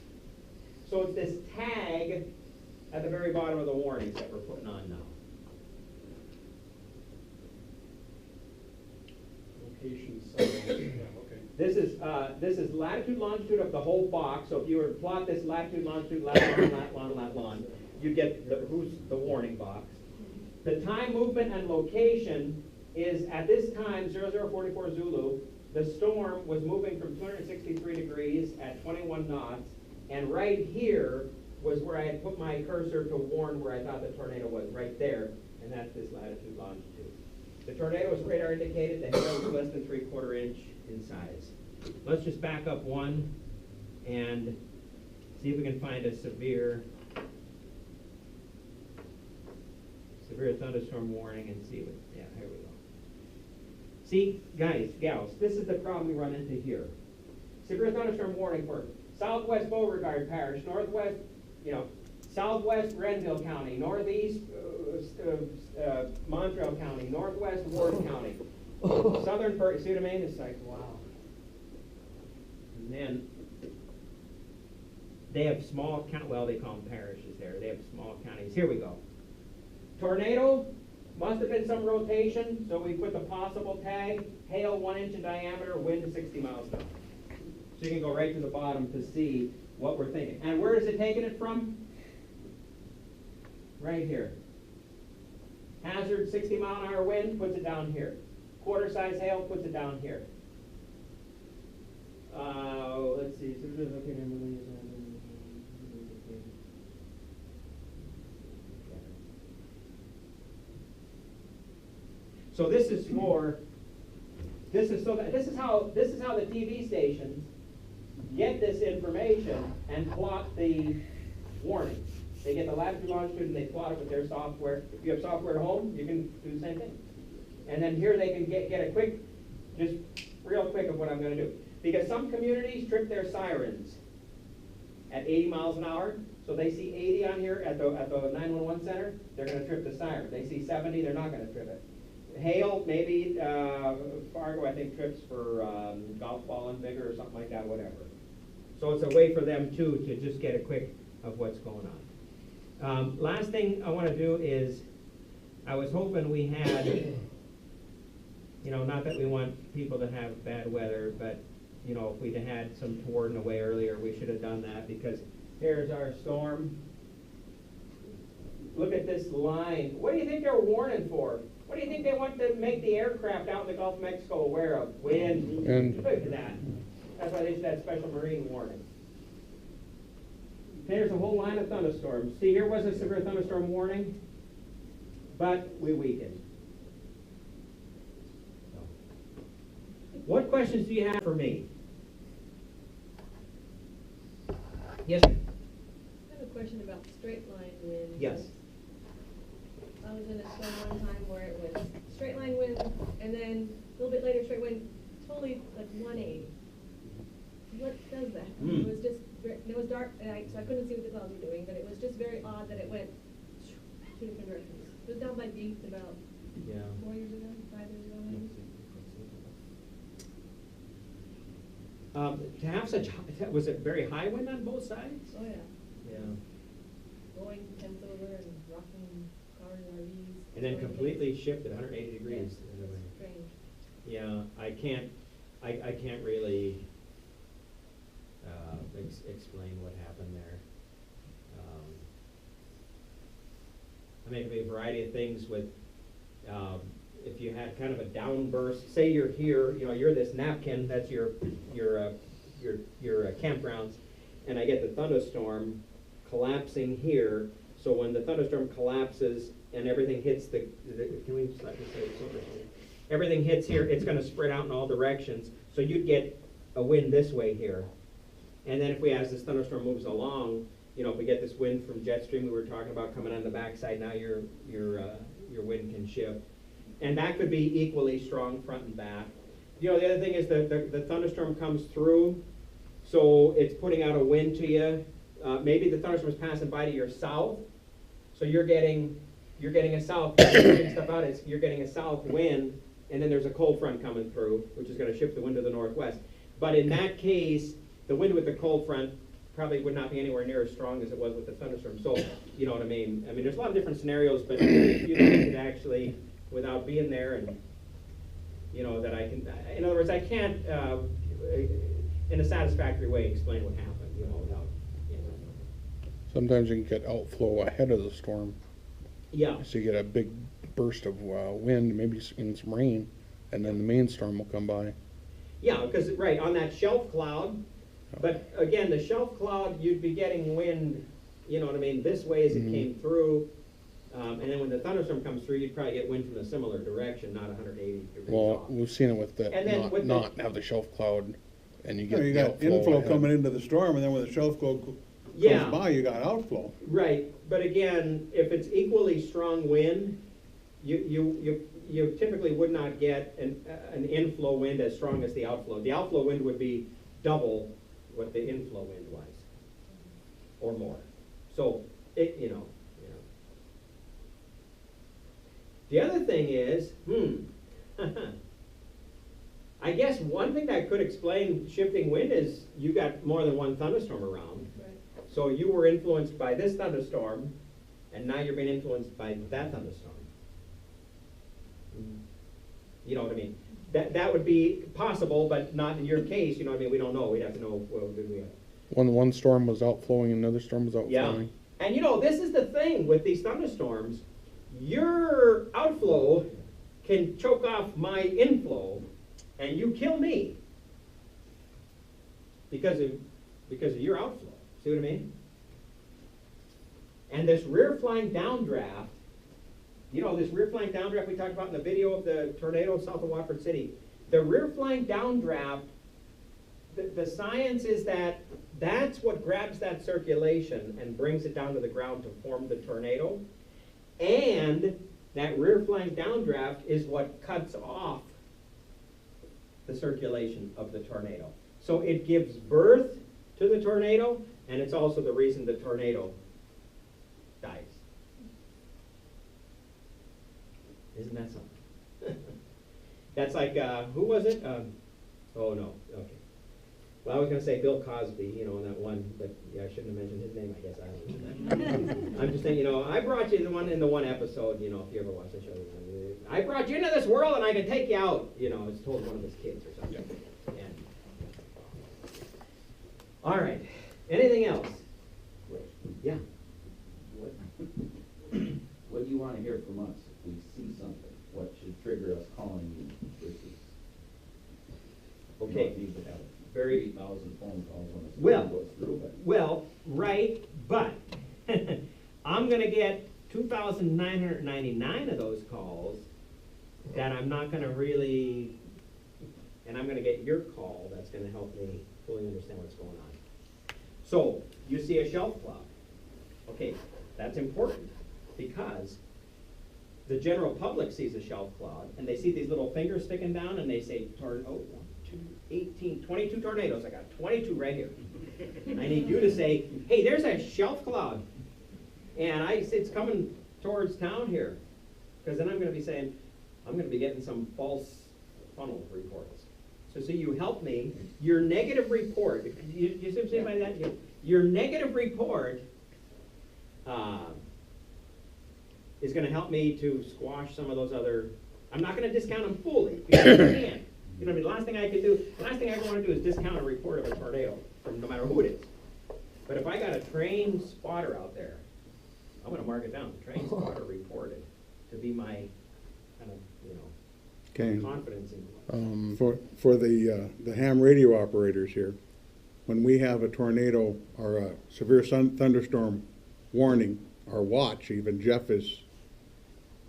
So it's this tag at the very bottom of the warnings that we're putting on now. Location, so, yeah, okay. This is latitude, longitude of the whole box. So if you were to plot this latitude, longitude, lat long, you'd get who's the warning box. The time, movement, and location is at this time, 0044 Zulu, the storm was moving from 263 degrees at 21 knots, and right here was where I had put my cursor to warn where I thought the tornado was, right there, and that's this latitude, longitude. The tornado, as radar indicated, the hail was less than 3/4 inch in size. Let's just back up one and see if we can find a severe thunderstorm warning and see what, yeah, here we go. See, guys, gals, this is the problem we run into here. Severe thunderstorm warning for southwest Beauregard Parish, northwest, southwest Renville County, northeast Montreal County, northwest Ward County, southern part, see what I mean? It's like, wow. And then they have small count. Well, they call them parishes there. They have small counties. Here we go. Tornado, must have been some rotation, so we put the possible tag, hail 1 inch in diameter, wind 60 miles an hour. So you can go right to the bottom to see what we're thinking. And where is it taking it from? Right here. Hazard 60 mile an hour wind, puts it down here. Quarter size hail, puts it down here. Let's see. So this is how the TV stations get this information and plot the warning. They get the latitude, longitude, and they plot it with their software. If you have software at home, you can do the same thing. And then here they can get a quick, just real quick of what I'm going to do. Because some communities trip their sirens at 80 miles an hour. So they see 80 on here at the 911 center, they're going to trip the siren. They see 70, they're not going to trip it. Hail, maybe Fargo, I think, trips for golf ball and bigger or something like that, whatever. So it's a way for them, too, to just get a quick of what's going on. Last thing I want to do is, I was hoping we had, not that we want people to have bad weather, but, if we'd had some toward away earlier, we should have done that, because here's our storm. Look at this line. What do you think they're warning for? What do you think they want to make the aircraft out in the Gulf of Mexico aware of? Wind. Look at that. That's why they should have special marine warning. There's a whole line of thunderstorms. See, here was a severe thunderstorm warning, but we weakened. So. What questions do you have for me? Yes, ma'am. I have a question about straight line wind. Yes. I was in a storm one time where it was straight line wind, and then a little bit later straight wind, totally like 180. What does that? It was just, it was dark, and so I couldn't see what the clouds were doing, but it was just very odd that it went 2 different directions. It was down by Beach about 4 years ago, 5 years ago maybe. To have such, was it very high wind on both sides? Oh yeah. Yeah. Blowing tents over and rocking cars and RVs. And then completely shifted 180 degrees. Yeah. Strange. Yeah, I can't really explain what happened there. I mean, it could be a variety of things with, if you had kind of a downburst, say you're here, you're this napkin, that's your campgrounds, and I get the thunderstorm collapsing here. So when the thunderstorm collapses and everything hits can we slightly say everything hits here, it's going to spread out in all directions. So you'd get a wind this way here, and then as this thunderstorm moves along, if we get this wind from jet stream we were talking about coming on the backside, now your wind can shift. And that could be equally strong front and back. The other thing is the thunderstorm comes through, so it's putting out a wind to you. Maybe the thunderstorm is passing by to your south, so you're getting a south, stuff out, you're getting a south wind, and then there's a cold front coming through, which is going to shift the wind to the northwest. But in that case, the wind with the cold front probably would not be anywhere near as strong as it was with the thunderstorm. So, you know what I mean? I mean, there's a lot of different scenarios, but if you could actually, without being there, and that I can, in other words, I can't, in a satisfactory way, explain what happened, you know, without, you know. Sometimes you can get outflow ahead of the storm. Yeah, So you get a big burst of wind, maybe in some rain, and then the main storm will come by. yeah, because, right, on that shelf cloud, but again, the shelf cloud, you'd be getting wind, you know what I mean, this way as it came through. And then when the thunderstorm comes through, you'd probably get wind from a similar direction, not 180 degrees Well, off. we've seen it with the, And then with not have the shelf cloud, and you You get know, you the got outflow inflow ahead. coming into the storm, and then when the shelf comes Yeah. by, you got outflow. Right, but again, if it's equally strong wind, you typically would not get an inflow wind as strong as the outflow. The outflow wind would be double what the inflow wind was, or more. So, you know. The other thing is, I guess one thing that could explain shifting wind is you got more than one thunderstorm around. Right. So you were influenced by this thunderstorm, and now you're being influenced by that thunderstorm. You know what I mean? That would be possible, but not in your case, you know what I mean? We don't know, we'd have to know, well, did we have? When one storm was outflowing, another storm was Yeah, outflowing. and you know, this is the thing with these thunderstorms, your outflow can choke off my inflow, and you kill me because of your outflow. See what I mean? And this rear flying downdraft, you know, this rear flying downdraft we talked about in the video of the tornado south of Watford City. The rear flying downdraft, the science is that that's what grabs that circulation and brings it down to the ground to form the tornado. And that rear flying downdraft is what cuts off the circulation of the tornado. So it gives birth to the tornado, and it's also the reason the tornado dies. Isn't that something? That's like, who was it? Oh, no, okay. Well, I was gonna say Bill Cosby, you know, in that one, but yeah, I shouldn't have mentioned his name, I guess. I don't know. I'm just saying, you know, I brought you in the one episode, you know, if you ever watch the show, I brought you into this world and I can take you out, you know, it's told one of his kids or something. And, all right, anything else? Yeah. What do you want to hear from us if we see something? What should trigger us calling you versus? Okay. You don't need to have Very 3,000 phone calls when it's well. goes through, but. Well, right, but I'm gonna get 2,999 of those calls that I'm not gonna really, and I'm gonna get your call that's gonna help me fully understand what's going on. So, you see a shelf cloud. Okay, that's important because the general public sees a shelf cloud and they see these little fingers sticking down and they say, oh, 1, 2, 18, 22 tornadoes. I got 22 right here. I need you to say, hey, there's a shelf cloud. And it's coming towards town here. Because then I'm going to be saying, I'm going to be getting some false funnel reports. So you help me. Your negative report, you see what I'm saying by that? Your negative report is going to help me to squash some of those other, I'm not going to discount them fully, because I can't. You know what I mean? The last thing I ever want to do is discount a report of a tornado, from no matter who it is. But if I got a trained spotter out there, I'm going to mark it down. Trained spotter reported to be my kind of, you know, Okay. confidence in. For the ham radio operators here, when we have a tornado or a severe thunderstorm warning or watch, even Jeff is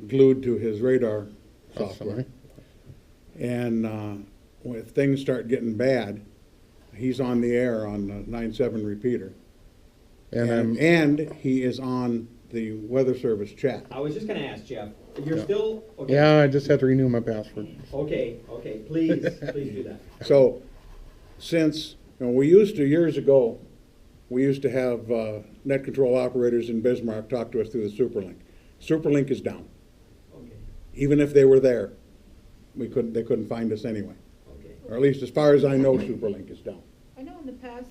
glued to his radar software. And if things start getting bad, he's on the air on the 9/7 repeater. And he is on the Weather Service chat. I was just going to ask Jeff, you're still, okay. Yeah, I just had to renew my password. Okay, please do that. So, since, you know, we used to, years ago, we used to have net control operators in Bismarck talk to us through the Superlink. Superlink is down. Okay, Even if they were there, they couldn't find us anyway. okay. Or at least as far as I know, Superlink is down. I know in the past,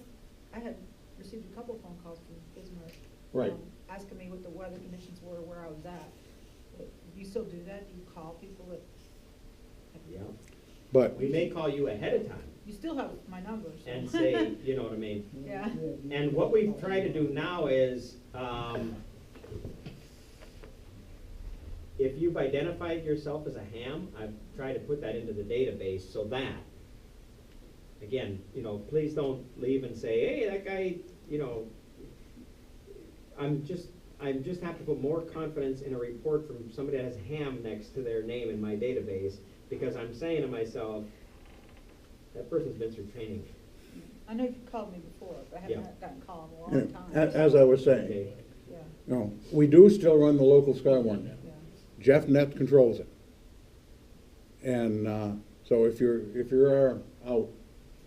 I had received a couple phone calls from Bismarck. Right. Asking me what the weather conditions were, where I was at. But do you still do that? Do you call people that? Yeah. But We may call you ahead of time. You still have my number, so. and say, you know what I mean? Yeah. And what we've tried to do now is, if you've identified yourself as a ham, I've tried to put that into the database so that, again, you know, please don't leave and say, hey, that guy, you know, I just have to put more confidence in a report from somebody that has ham next to their name in my database, because I'm saying to myself, that person's been through training. I know you've called me before, but I Yeah. haven't gotten called in a long time. As I was saying, Okay. Yeah, no, we do still run the local Skywarn. yeah. Jeff Net controls it. And so if you're out,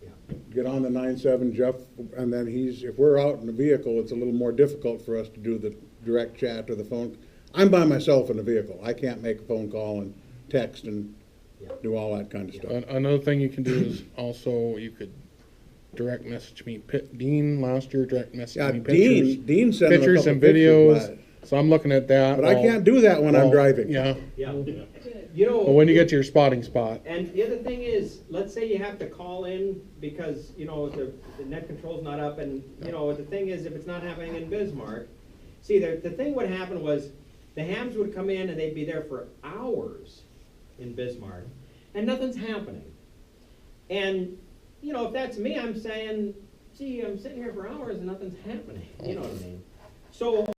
Yeah. get on the 9-7 Jeff, and then if we're out in the vehicle, it's a little more difficult for us to do the direct chat or the phone. I'm by myself in the vehicle. I can't make a phone call and text and Yeah. do all that kind of stuff. Another thing you can do is also, you could direct message me. Dean last year direct messaged Yeah, me pictures. Dean sent him a Pictures couple and pictures videos, last- so I'm looking at that. But I can't do that when I'm driving. Yeah, Yeah. Good. You know. but when you get to your spotting spot, And the other thing is, let's say you have to call in because, you know, the net control's not up, and, you know, the thing is, if it's not happening in Bismarck, see, the thing would happen was, the hams would come in and they'd be there for hours in Bismarck, and nothing's happening. And, you know, if that's me, I'm saying, gee, I'm sitting here for hours and nothing's happening, you know what I mean? So